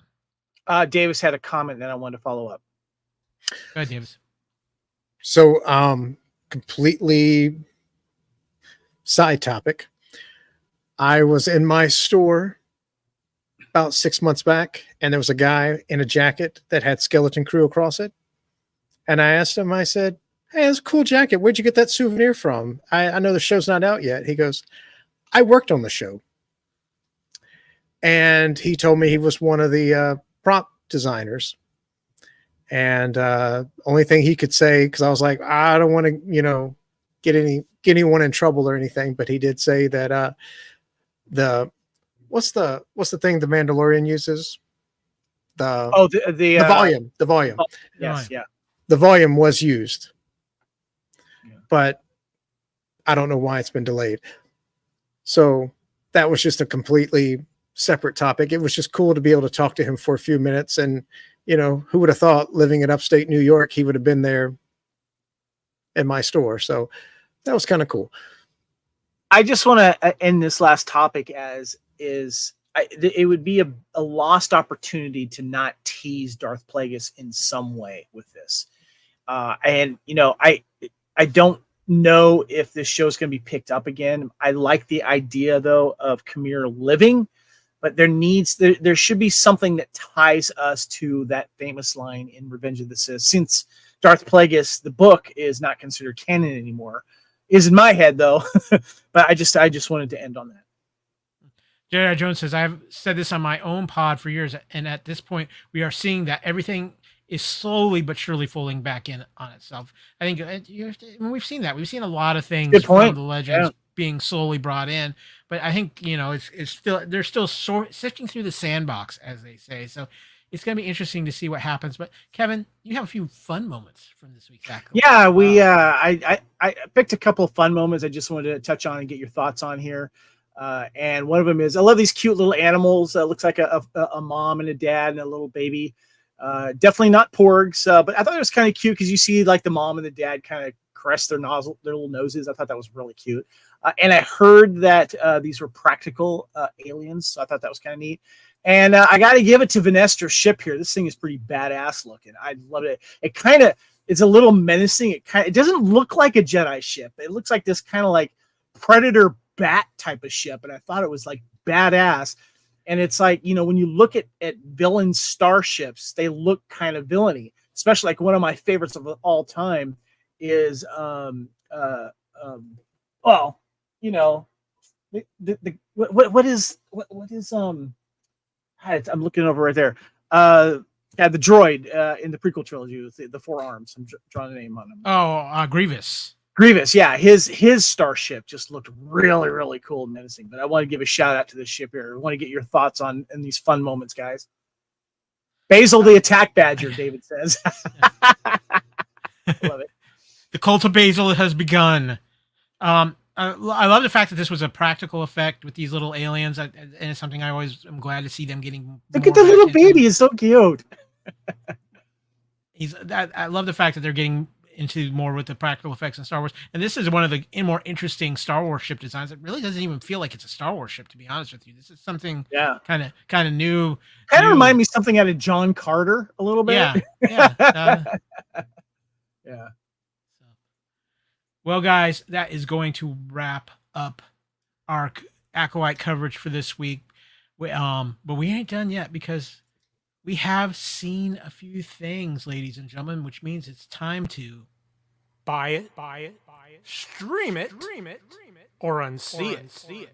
Davis had a comment that I wanted to follow up. Go ahead, Davis. so completely side topic. I was in my store about 6 months back, and there was a guy in a jacket that had Skeleton Crew across it. And I asked him, I said, "Hey, that's a cool jacket. Where'd you get that souvenir from? I know the show's not out yet." He goes, "I worked on the show." And he told me he was one of the prop designers. And only thing he could say, because I was like, I don't want to, get anyone in trouble or anything, but he did say that what's the thing the Mandalorian uses? The volume. The volume. Oh, yes, yeah. The volume was used. Yeah. But I don't know why it's been delayed. So that was just a completely separate topic. It was just cool to be able to talk to him for a few minutes. And, who would have thought, living in upstate New York, he would have been there in my store. So that was kind of cool. I just want to end this last topic it would be a lost opportunity to not tease Darth Plagueis in some way with this. I don't know if this show is going to be picked up again. I like the idea though of Kamir living, but there should be something that ties us to that famous line in Revenge of the Sith. Since Darth Plagueis, the book, is not considered canon anymore, is in my head though. But I just wanted to end on that. Jedi Jones says, I've said this on my own pod for years, and at this point, we are seeing that everything is slowly but surely falling back in on itself. I think we've seen that. We've seen a lot of things from the Legends being slowly brought in, but I think it's still they're still sifting through the sandbox, as they say. So it's going to be interesting to see what happens. But Kevin, you have a few fun moments from this week's Acolyte. Yeah, I picked a couple of fun moments I just wanted to touch on and get your thoughts on here. And one of them is, I love these cute little animals. Looks like a mom and a dad and a little baby. Definitely not porgs, but I thought it was kind of cute because you see like the mom and the dad kind of caress their little noses. I thought that was really cute. And I heard that these were practical aliens, so I thought that was kind of neat. And I got to give it to Venestra's ship here. This thing is pretty badass looking. I love it. It's a little menacing. It doesn't look like a Jedi ship. It looks like this kind of like Predator bat type of ship, and I thought it was like badass. And it's like, when you look at villain starships, they look kind of villainy. Especially like one of my favorites of all time is what is I'm looking over right there. Yeah, the droid in the prequel trilogy with the 4 arms. I'm drawing a name on him. Oh, Grievous. Grievous, yeah, his starship just looked really, really cool and menacing. But I want to give a shout out to this ship here. I want to get your thoughts on these fun moments, guys. Basil the attack badger, David says. I love it. The cult of Basil has begun. I love the fact that this was a practical effect with these little aliens, and it's something I always am glad to see them getting. Look at the little baby; it's so cute. I love the fact that they're getting into more with the practical effects in Star Wars, and this is one of the more interesting Star Wars ship designs. It really doesn't even feel like it's a Star Wars ship, to be honest with you. This is something kind of new. Kind of remind me something out of John Carter a little bit. Yeah. Yeah. Well, guys, that is going to wrap up our Acolyte coverage for this week. But we ain't done yet, because we have seen a few things, ladies and gentlemen, which means it's time to buy it, stream it, or unsee it.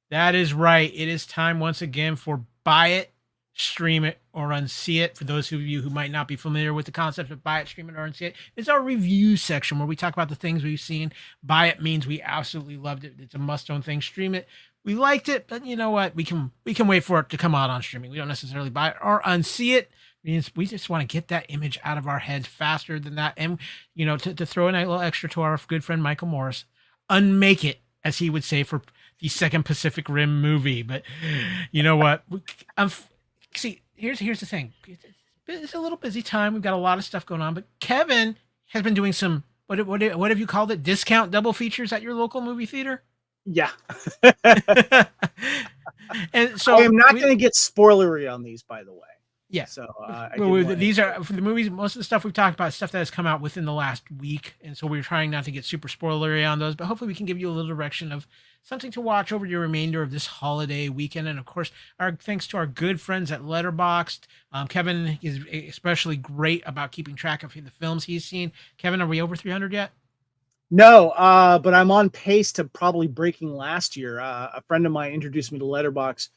That is right. It is time once again for buy it, stream it, or unsee it. For those of you who might not be familiar with the concept of buy it, stream it, or unsee it, it's our review section where we talk about the things we've seen. Buy it means we absolutely loved it. It's a must-own thing. Stream it, we liked it, but you know what? We can wait for it to come out on streaming. We don't necessarily buy it. Or unsee it means we just want to get that image out of our heads faster than that. And to throw in a little extra to our good friend Michael Morris, unmake it, as he would say, for the second Pacific Rim movie. But you know what? See, here's the thing. It's a little busy time. We've got a lot of stuff going on, but Kevin has been doing some what have you called it? Discount double features at your local movie theater? Yeah. And so I am not going to get spoilery on these, by the way. Yeah. So these are for the movies. Most of the stuff we've talked about is stuff that has come out within the last week, and so we're trying not to get super spoilery on those. But hopefully, we can give you a little direction of something to watch over the remainder of this holiday weekend. And of course, our thanks to our good friends at Letterboxd. Kevin is especially great about keeping track of the films he's seen. Kevin, are we over 300 yet? No, but I'm on pace to probably breaking last year. A friend of mine introduced me to Letterboxd,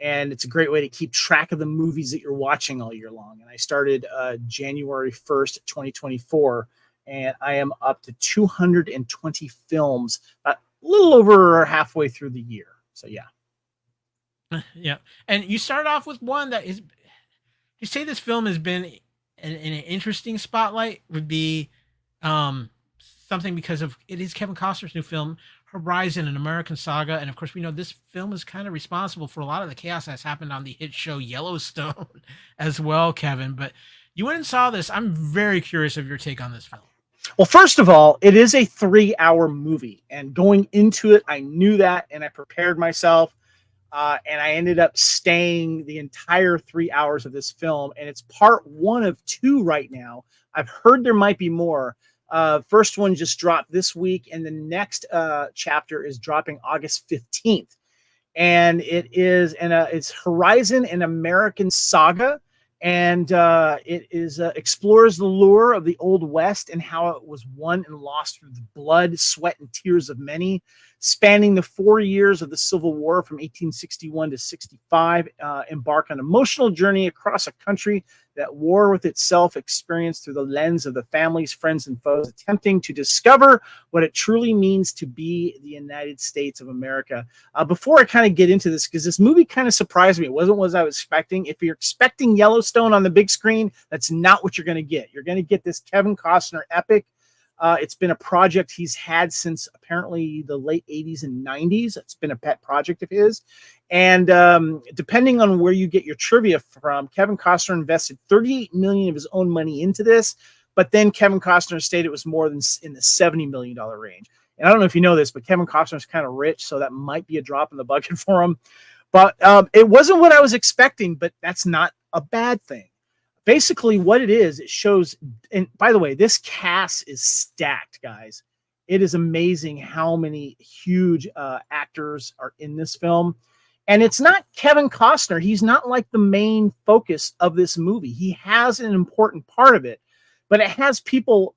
and it's a great way to keep track of the movies that you're watching all year long. And I started January 1st, 2024, and I am up to 220 films, a little over halfway through the year. So yeah. Yeah. And you start off with one that is, you say this film has been in an interesting spotlight, would be something because of it is Kevin Costner's new film, Horizon, an American Saga. And of course, we know this film is kind of responsible for a lot of the chaos that's happened on the hit show Yellowstone as well, Kevin. But you went and saw this. I'm very curious of your take on this film. Well, first of all, it is a 3-hour movie, and going into it, I knew that, and I prepared myself, and I ended up staying the entire 3 hours of this film, and it's part 1 of 2 right now. I've heard there might be more. First one just dropped this week, and the next chapter is dropping August 15th, and it's Horizon, an American Saga. And it explores the lure of the Old West and how it was won and lost through the blood, sweat, and tears of many, spanning the 4 years of the Civil War from 1861 to 65. Embark on an emotional journey across a country that war with itself experienced through the lens of the families, friends, and foes, attempting to discover what it truly means to be the United States of America. Before I kind of get into this, because this movie kind of surprised me. It wasn't what I was expecting. If you're expecting Yellowstone on the big screen, that's not what you're going to get. You're going to get this Kevin Costner epic. It's been a project he's had since apparently the late 80s and 90s. It's been a pet project of his. And depending on where you get your trivia from, Kevin Costner invested $38 million of his own money into this. But then Kevin Costner stated it was more than in the $70 million range. And I don't know if you know this, but Kevin Costner's kind of rich, so that might be a drop in the bucket for him. But it wasn't what I was expecting, but that's not a bad thing. Basically, what it is, it shows, and by the way, this cast is stacked, guys. It is amazing how many huge actors are in this film. And it's not Kevin Costner. He's not like the main focus of this movie. He has an important part of it. but it has people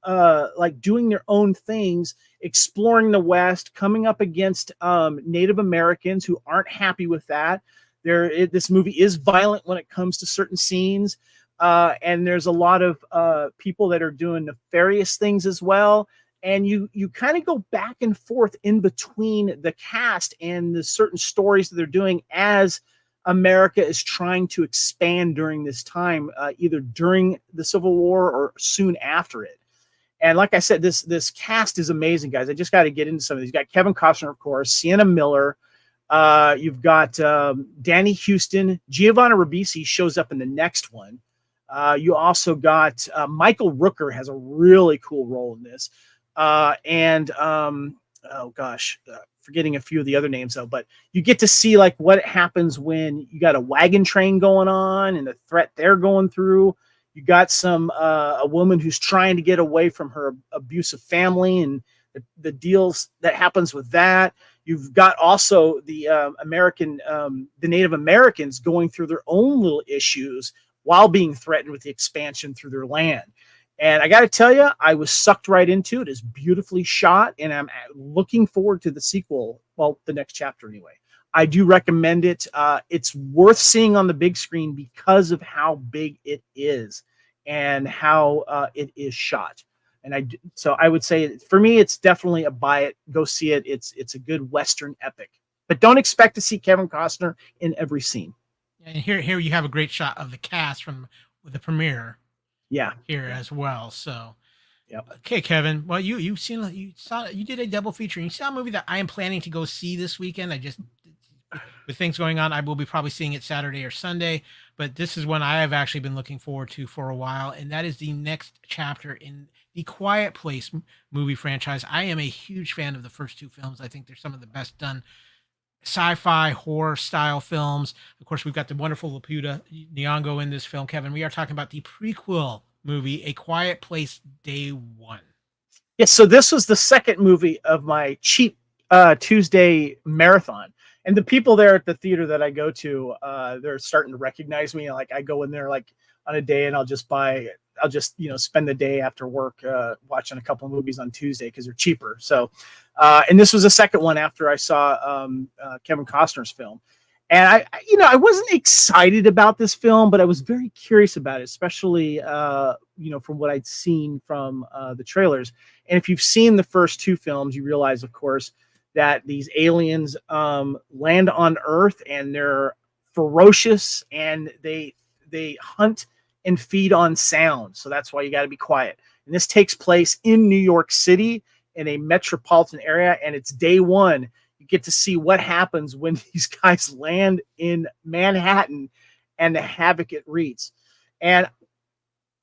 like doing their own things, exploring the West, coming up against Native Americans who aren't happy with that. This movie is violent when it comes to certain scenes, and there's a lot of people that are doing nefarious things as well. And you kind of go back and forth in between the cast and the certain stories that they're doing as America is trying to expand during this time, either during the Civil War or soon after it. And like I said, this cast is amazing, guys. I just got to get into some of these. You got Kevin Costner, of course, Sienna Miller. You've got Danny Houston. Giovanna Ribisi shows up in the next one. You also got Michael Rooker has a really cool role in this. Forgetting a few of the other names though, but you get to see like what happens when you got a wagon train going on and the threat they're going through. You got a woman who's trying to get away from her abusive family and the deals that happens with that. You've got also the Native Americans going through their own little issues while being threatened with the expansion through their land. And I got to tell you, I was sucked right into it. It's beautifully shot, and I'm looking forward to the sequel. Well, the next chapter anyway. I do recommend it. It's worth seeing on the big screen because of how big it is and how it is shot. And so I would say for me, it's definitely a buy it, go see it. It's a good Western epic, but don't expect to see Kevin Costner in every scene. And here you have a great shot of the cast from the premiere. Yeah, here as well. So, yeah. Okay, Kevin. Well, you did a double feature. You saw a movie that I am planning to go see this weekend. With things going on, I will be probably seeing it Saturday or Sunday. But this is one I have actually been looking forward to for a while, and that is the next chapter in the Quiet Place movie franchise. I am a huge fan of the first two films. I think they're some of the best done sci-fi horror style films. Of course, we've got the wonderful Lupita Nyong'o in this film, Kevin. We are talking about the prequel movie, A Quiet Place Day One. Yes, so this was the second movie of my cheap Tuesday marathon. And the people there at the theater that I go to, they're starting to recognize me. Like I go in there like on a day and I'll just spend the day after work watching a couple of movies on Tuesday because they're cheaper. So, and this was the second one after I saw Kevin Costner's film. And I wasn't excited about this film, but I was very curious about it, especially, from what I'd seen from the trailers. And if you've seen the first two films, you realize, of course, that these aliens land on Earth and they're ferocious and they hunt and feed on sound. So that's why you got to be quiet. And this takes place in New York City in a metropolitan area. And it's day one. You get to see what happens when these guys land in Manhattan and the havoc it wreaks. And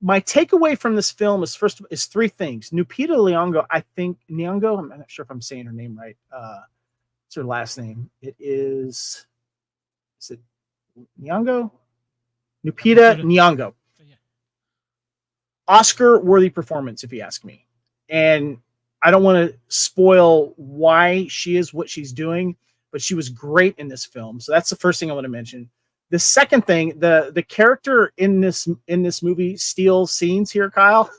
my takeaway from this film is three things. Lupita Nyong'o, I'm not sure if I'm saying her name right. What's her last name? Is it Nyong'o? Lupita Nyong'o. Yeah. Oscar-worthy performance, if you ask me. And I don't want to spoil why she is what she's doing, but she was great in this film. So that's the first thing I want to mention. The second thing, the character in this movie steals scenes here, Kyle.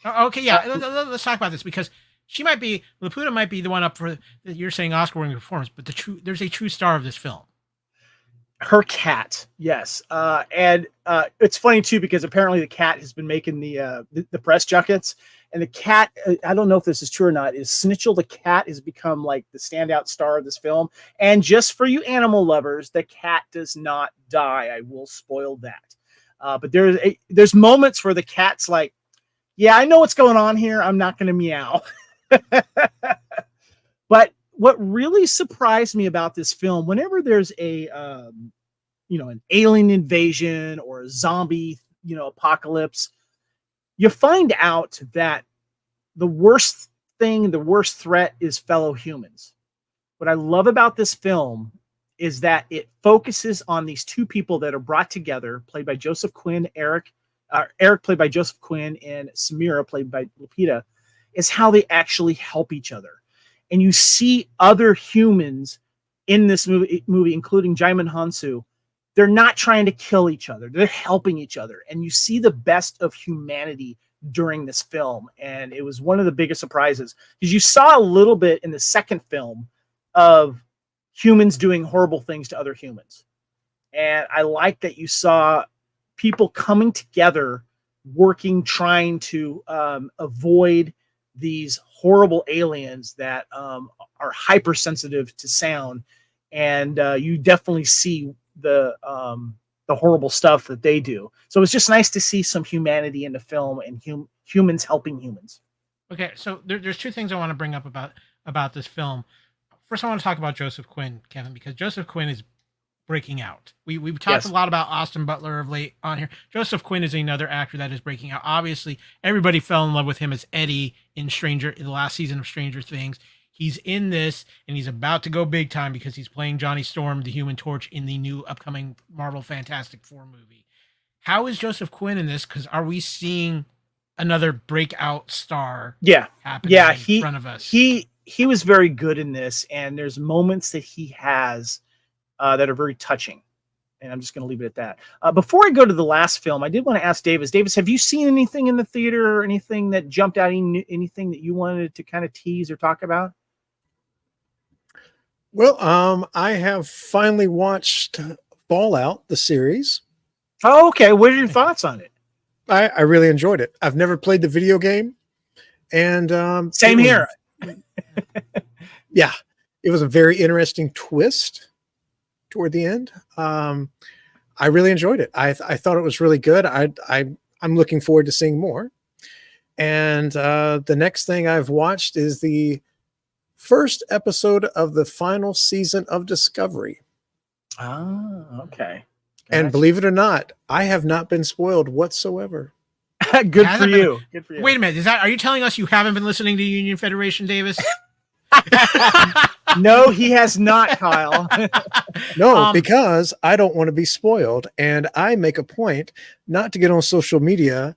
Okay, yeah. Let's talk about this because Lupita might be the one up for you're saying Oscar-winning performance, but there's a true star of this film. Her cat, yes, and it's funny too because apparently the cat has been making the press junkets, and the cat, I don't know if this is true or not, is Snitchell the cat has become like the standout star of this film. And just for you animal lovers, the cat does not die. I will spoil that, but there's moments where the cat's like, "Yeah, I know what's going on here. I'm not going to meow." But what really surprised me about this film, whenever there's an alien invasion or a zombie, apocalypse, you find out that the worst threat is fellow humans. What I love about this film is that it focuses on these two people that are brought together, played by Joseph Quinn, Eric played by Joseph Quinn, and Samira played by Lupita, is how they actually help each other. And you see other humans in this movie, including Jaimin Hansu. They're not trying to kill each other. They're helping each other. And you see the best of humanity during this film, and it was one of the biggest surprises because you saw a little bit in the second film of humans doing horrible things to other humans, and I like that you saw people coming together, working, trying to avoid these horrible aliens that are hypersensitive to sound, and you definitely see the horrible stuff that they do. So it's just nice to see some humanity in the film and humans helping humans. Okay, so there's two things I want to bring up about this film. First, I want to talk about Joseph Quinn, Kevin, because Joseph Quinn is breaking out. We've talked a lot about Austin Butler of late on here. Joseph Quinn is another actor that is breaking out. Obviously, everybody fell in love with him as Eddie in the last season of Stranger Things. He's in this, and he's about to go big time because he's playing Johnny Storm, the Human Torch, in the new upcoming Marvel Fantastic Four movie. How is Joseph Quinn in this? Because are we seeing another breakout star happening in front of us? He was very good in this, and there's moments that he has that are very touching. And I'm just going to leave it at that. Before I go to the last film, I did want to ask Davis. Davis, have you seen anything in the theater or anything that jumped out, anything that you wanted to kind of tease or talk about? Well, I have finally watched Fallout, the series. Oh, okay. What are your thoughts on it? I really enjoyed it. I've never played the video game. And same here. Yeah, it was a very interesting twist toward the end. I really enjoyed it. I thought it was really good. I'm looking forward to seeing more. And the next thing I've watched is the first episode of the final season of Discovery. Ah, okay. And believe it or not, I have not been spoiled whatsoever. Good for you. Good for you. Wait a minute. Are you telling us you haven't been listening to Union Federation, Davis? No, he has not, Kyle. No, because I don't want to be spoiled. And I make a point not to get on social media,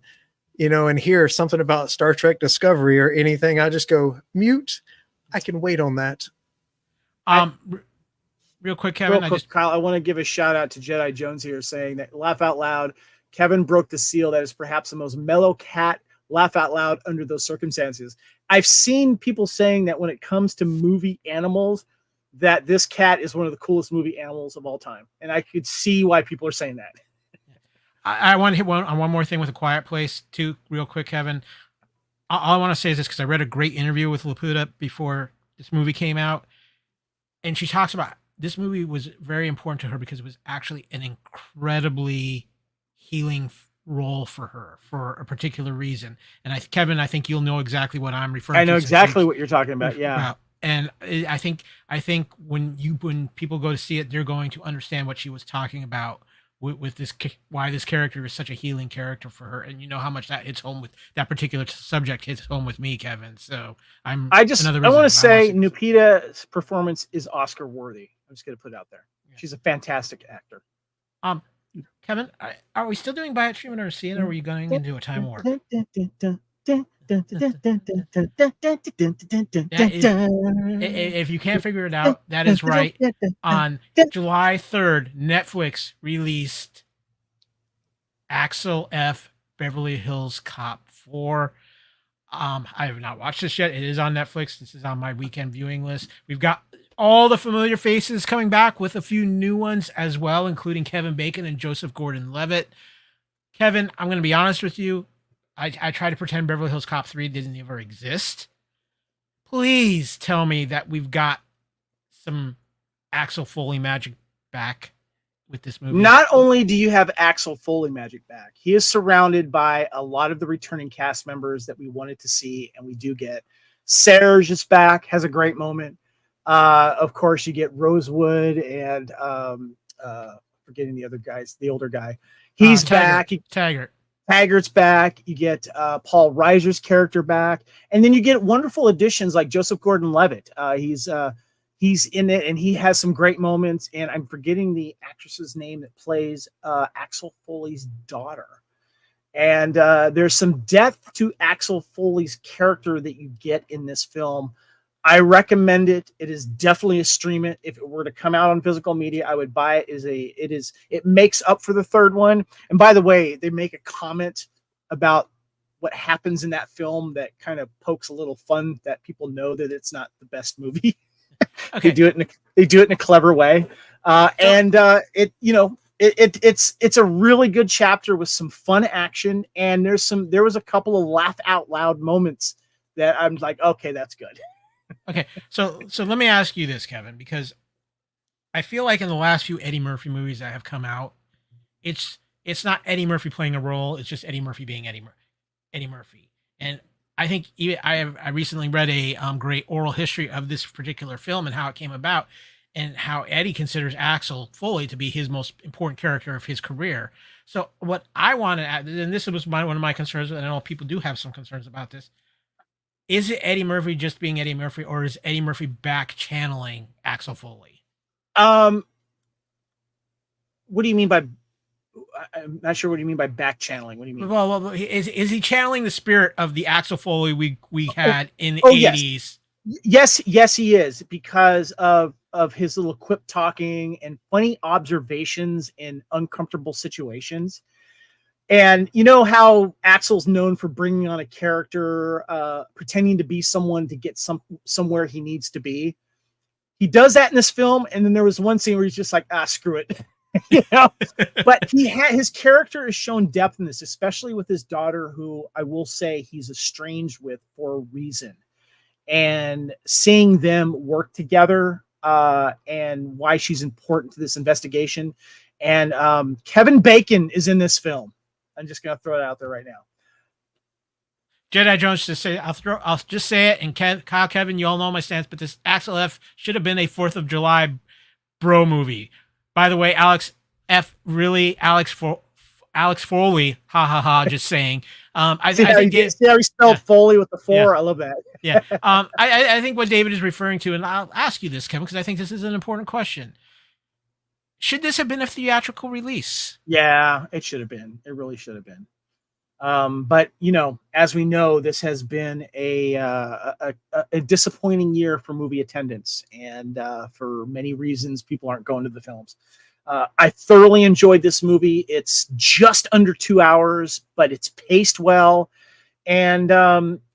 and hear something about Star Trek Discovery or anything. I just go mute. I can wait on that. Real quick, Kevin. Kyle, I want to give a shout out to Jedi Jones here saying that laugh out loud. Kevin broke the seal. That is perhaps the most mellow cat. Laugh out loud under those circumstances. I've seen people saying that when it comes to movie animals, that this cat is one of the coolest movie animals of all time. And I could see why people are saying that. I want to hit one more thing with A Quiet Place too, real quick, Kevin. All I want to say is this, because I read a great interview with Laputa before this movie came out. And she talks about this movie was very important to her because it was actually an incredibly healing role for her for a particular reason. And Kevin, I think you'll know exactly what I'm referring to. I know exactly what you're talking about. Yeah. And I think when people go to see it, they're going to understand what she was talking about with this, why this character is such a healing character for her. And you know how much that hits home with that particular subject hits home with me, Kevin. So I want to say Lupita's performance is Oscar worthy. I'm just going to put it out there. Yeah. She's a fantastic actor. Kevin, are we still doing Buy It, Stream It, or See It, or are we going into a time warp? If you can't figure it out, that is right. On July 3rd, Netflix released Axel F. Beverly Hills Cop 4. I have not watched this yet. It is on Netflix. This is on my weekend viewing list. We've got all the familiar faces coming back with a few new ones as well, including Kevin Bacon and Joseph Gordon-Levitt. Kevin, I'm going to be honest with you. I tried to pretend Beverly Hills Cop 3 didn't ever exist. Please tell me that we've got some Axel Foley magic back with this movie. Not only do you have Axel Foley magic back, he is surrounded by a lot of the returning cast members that we wanted to see, and we do get. Serge is back, has a great moment. Of course, you get Rosewood and forgetting the other guys, the older guy. He's back. Taggart's back. You get Paul Reiser's character back, and then you get wonderful additions like Joseph Gordon-Levitt. He's in it, and he has some great moments. And I'm forgetting the actress's name that plays Axel Foley's daughter. And there's some depth to Axel Foley's character that you get in this film. I recommend it. It is definitely a stream it. If it were to come out on physical media, I would buy it. It makes up for the third one. And by the way, they make a comment about what happens in that film that kind of pokes a little fun that people know that it's not the best movie. Okay. They do it in a clever way. It's a really good chapter with some fun action, and there was a couple of laugh out loud moments that I'm like, okay, that's good. Okay, so let me ask you this, Kevin, because I feel like in the last few Eddie Murphy movies that have come out, it's not Eddie Murphy playing a role; it's just Eddie Murphy being Eddie Murphy. And I think I recently read a great oral history of this particular film and how it came about, and how Eddie considers Axel Foley to be his most important character of his career. So what I want to add, and this was one of my concerns, and I know people do have some concerns about this. Is it Eddie Murphy just being Eddie Murphy, or is Eddie Murphy back channeling Axel Foley? What do you mean by? I'm not sure what you mean by back channeling. What do you mean? Well, is he channeling the spirit of the Axel Foley we had in the 80s? Yes, he is, because of his little quip talking and funny observations in uncomfortable situations. And you know how Axel's known for bringing on a character, pretending to be someone to get somewhere he needs to be. He does that in this film, and then there was one scene where he's just like, screw it. But his character is shown depth in this, especially with his daughter, who I will say he's estranged with for a reason. And seeing them work together, and why she's important to this investigation. And Kevin Bacon is in this film. I'm just going to throw it out there right now. Jedi Jones just say, I'll just say it. And Kyle, Kevin, you all know my stance, but this Axel F should have been a 4th of July bro movie. By the way, Alex Foley, just saying. I think how he spelled Foley with the 4. Yeah. I love that. Yeah. I think what David is referring to, and I'll ask you this, Kevin, because I think this is an important question. Should this have been a theatrical release? Yeah, it should have been. It really should have been. But as we know, this has been a disappointing year for movie attendance, and for many reasons, people aren't going to the films. I thoroughly enjoyed this movie. It's just under 2 hours, but it's paced well, and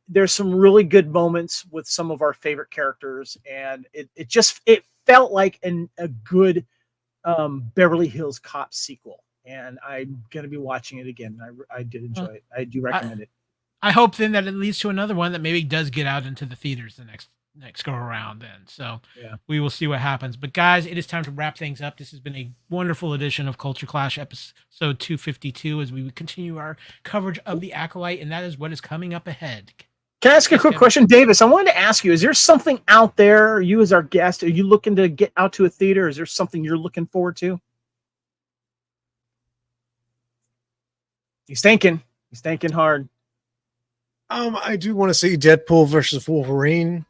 there's some really good moments with some of our favorite characters, and it felt like a good Beverly Hills Cop sequel. And I'm going to be watching it again. I did enjoy it. I do recommend it. I hope then that it leads to another one that maybe does get out into the theaters the next go around then. So yeah, we will see what happens. But guys, it is time to wrap things up. This has been a wonderful edition of Culture Clash episode 252 as we continue our coverage of the Acolyte, and that is what is coming up ahead. Can I ask a quick question, Davis? I wanted to ask you, is there something out there, you as our guest, are you looking to get out to a theater? Is there something you're looking forward to? He's thinking hard. I do want to see Deadpool versus Wolverine.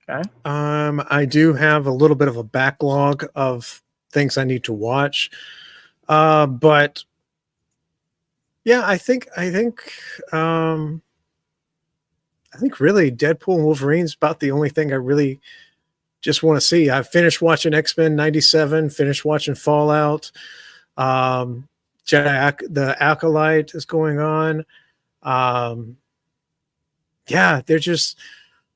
Okay. I do have a little bit of a backlog of things I need to watch. But yeah, I think really Deadpool and Wolverine is about the only thing I really just want to see. I've finished watching X-Men 97, finished watching Fallout. Jedi, the Acolyte is going on. Yeah, there just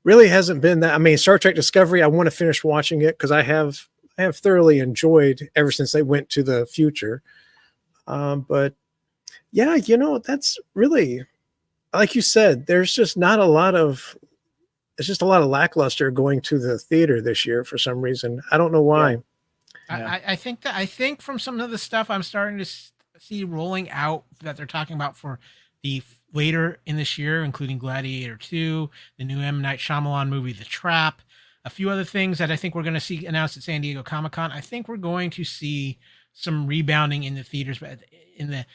really hasn't been that. I mean, Star Trek Discovery, I want to finish watching it because I have thoroughly enjoyed ever since they went to the future. But yeah, that's really, like you said, there's just not a lot of, it's just a lot of lackluster going to the theater this year for some reason. I don't know why. Yeah. I think from some of the stuff I'm starting to see rolling out that they're talking about for the later in this year, including Gladiator 2, the new M. Night Shyamalan movie, The Trap, a few other things that I think we're going to see announced at San Diego Comic-Con. I think we're going to see some rebounding in the theaters, but in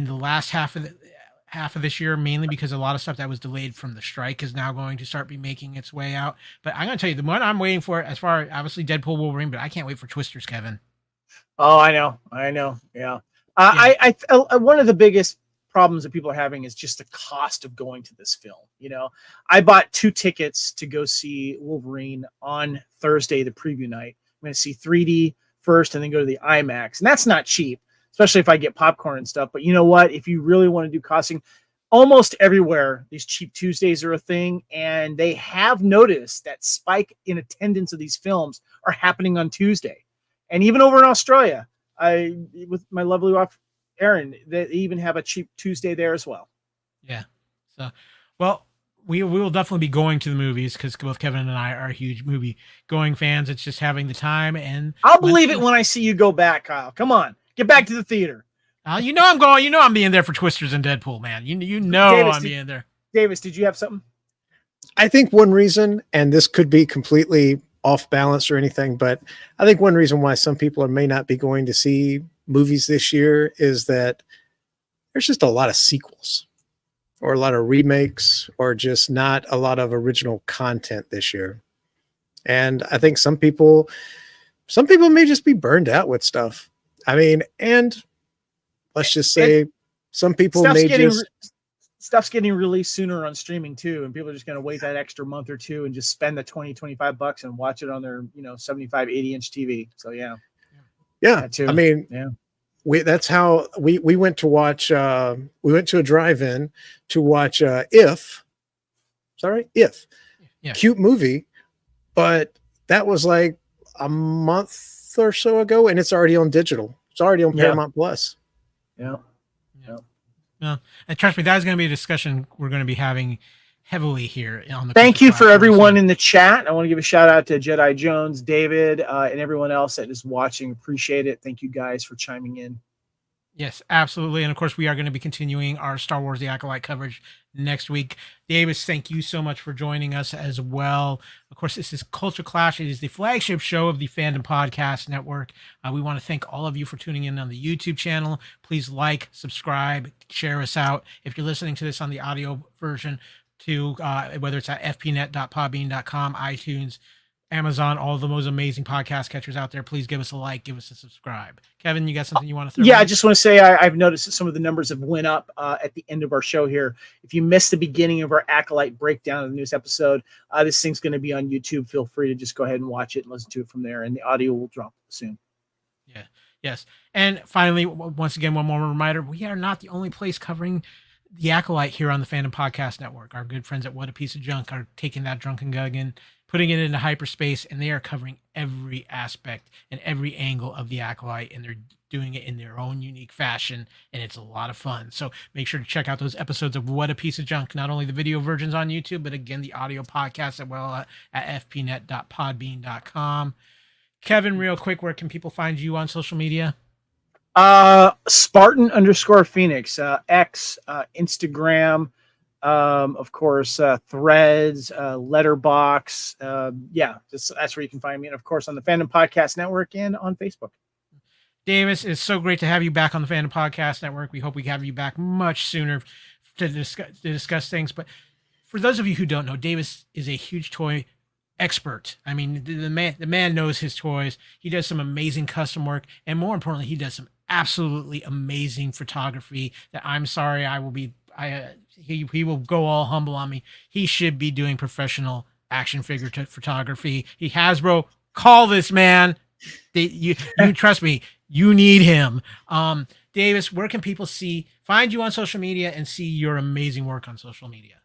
the last half of this year, mainly because a lot of stuff that was delayed from the strike is now going to start be making its way out. But I'm going to tell you, the one I'm waiting for, as far as obviously Deadpool, Wolverine, but I can't wait for Twisters, Kevin. Oh, I know. Yeah. I one of the biggest problems that people are having is just the cost of going to this film. I bought 2 tickets to go see Wolverine on Thursday, the preview night. I'm going to see 3D first and then go to the IMAX. And that's not cheap, especially if I get popcorn and stuff. But you know what? If you really want to do costing, almost everywhere, these cheap Tuesdays are a thing, and they have noticed that spike in attendance of these films are happening on Tuesday. And even over in Australia, with my lovely wife Erin, they even have a cheap Tuesday there as well. Yeah. So, well, we will definitely be going to the movies because both Kevin and I are huge movie going fans. It's just having the time, and I'll believe it when I see you go back, Kyle. Come on, get back to the theater. You know I'm going. You know I'm being there for Twisters and Deadpool, man. You know Davis, I'm being there. Davis, did you have something? I think one reason, and this could be completely off balance or anything, but I think one reason why some people may not be going to see movies this year is that there's just a lot of sequels or a lot of remakes or just not a lot of original content this year. And I think some people may just be burned out with stuff. I mean, and let's just say some people may just... Stuff's getting released sooner on streaming too, and people are just going to wait that extra month or two and just spend the $20-$25 and watch it on their 75, 80-inch TV. So yeah. I mean, that's how we went to watch. We went to a drive-in to watch If. Yeah. Cute movie, but that was like a month or so ago, and it's already on digital. It's already on Paramount Plus. Yeah. No, and trust me, that is going to be a discussion we're going to be having heavily here on the. Thank you for everyone in the chat. I want to give a shout out to Jedi Jones, David, and everyone else that is watching. Appreciate it. Thank you guys for chiming in. Yes, absolutely. And of course, we are going to be continuing our Star Wars The Acolyte coverage next week. Davis, thank you so much for joining us as well. Of course, this is Culture Clash. It is the flagship show of the Fandom Podcast Network. We want to thank all of you for tuning in on the YouTube channel. Please like, subscribe, share us out. If you're listening to this on the audio version, to whether it's at fpnet.podbean.com, iTunes, Amazon, all the most amazing podcast catchers out there, please give us a like, give us a subscribe. Kevin, you got something you want to throw in? I just want to say I've noticed that some of the numbers have went up at the end of our show here. If you missed the beginning of our Acolyte breakdown of the newest episode, this thing's going to be on YouTube. Feel free to just go ahead and watch it and listen to it from there, and the audio will drop soon. Yeah. Yes. And finally, once again, one more reminder, we are not the only place covering the Acolyte here on the Fandom Podcast Network. Our good friends at What a Piece of Junk are taking that drunken Guggen, putting it into hyperspace, and they are covering every aspect and every angle of the Acolyte, and they're doing it in their own unique fashion, and it's a lot of fun. So make sure to check out those episodes of What a Piece of Junk, not only the video versions on YouTube, but again, the audio podcast as well at fpnet.podbean.com. Kevin, real quick, where can people find you on social media? Spartan_Phoenix, X, Instagram, of course, Threads, Letterbox. That's where you can find me. And of course, on the Fandom Podcast Network and on Facebook. Davis, it's so great to have you back on the Fandom Podcast Network. We hope we have you back much sooner to discuss things. But for those of you who don't know, Davis is a huge toy expert. I mean, the man knows his toys. He does some amazing custom work, and more importantly, he does some absolutely amazing photography that I'm sorry he will go all humble on me. He should be doing professional action figure photography. He Hasbro, call this man. You trust me, you need him. Davis, where can people find you on social media and see your amazing work on social media?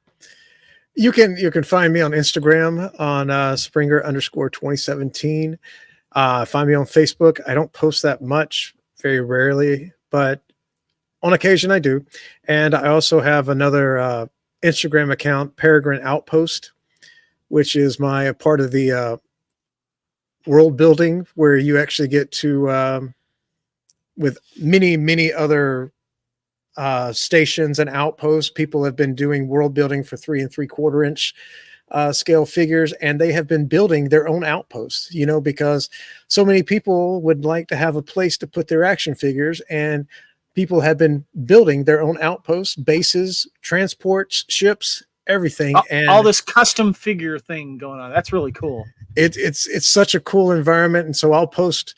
You can find me on Instagram on Springer_2017. Find me on Facebook. I don't post that much, very rarely, but on occasion I do. And I also have another Instagram account, Peregrine Outpost, which is my part of the world building, where you actually get to, with many other stations and outposts, people have been doing world building for 3 3/4 inch scale figures, and they have been building their own outposts, because so many people would like to have a place to put their action figures, and people have been building their own outposts, bases, transports, ships, everything. And all this custom figure thing going on. That's really cool. It's such a cool environment. And so I'll post,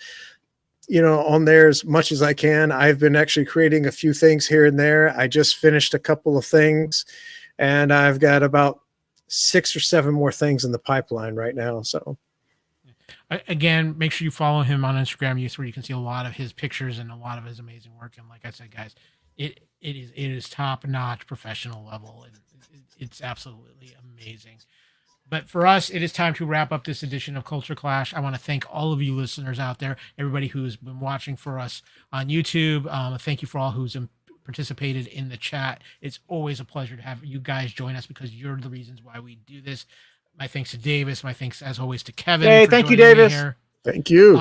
on there as much as I can. I've been actually creating a few things here and there. I just finished a couple of things, and I've got about 6 or 7 more things in the pipeline right now. So again, make sure you follow him on Instagram, where you can see a lot of his pictures and a lot of his amazing work. And like I said, guys, it is top notch professional level, and it's absolutely amazing. But for us, it is time to wrap up this edition of Culture Clash. I want to thank all of you listeners out there, everybody who's been watching for us on YouTube. Thank you for all who's participated in the chat. It's always a pleasure to have you guys join us because you're the reasons why we do this. My thanks to Davis. My thanks, as always, to Kevin. Hey, thank you, joining me Davis. here. Thank you.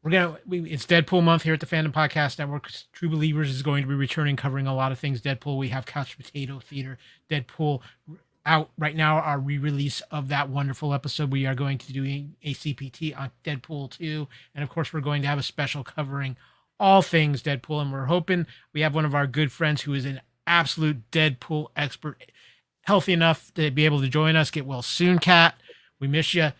It's Deadpool month here at the Fandom Podcast Network. True Believers is going to be returning, covering a lot of things Deadpool. We have Couch Potato Theater, Deadpool out right now, our re-release of that wonderful episode. We are going to be doing a CPT on Deadpool 2, and of course we're going to have a special covering all things Deadpool, and we're hoping we have one of our good friends who is an absolute Deadpool expert healthy enough to be able to join us. Get well soon, Kat. We miss you.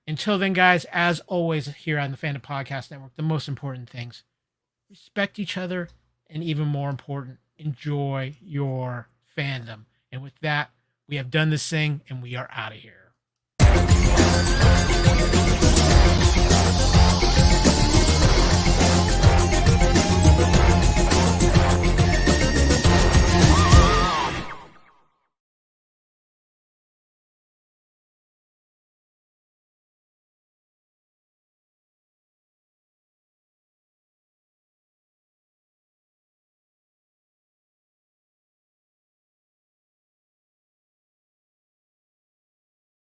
Until then, guys, as always here on the Fandom Podcast Network, the most important things: respect each other, and even more important, enjoy your fandom. And with that, we have done this thing, and we are out of here.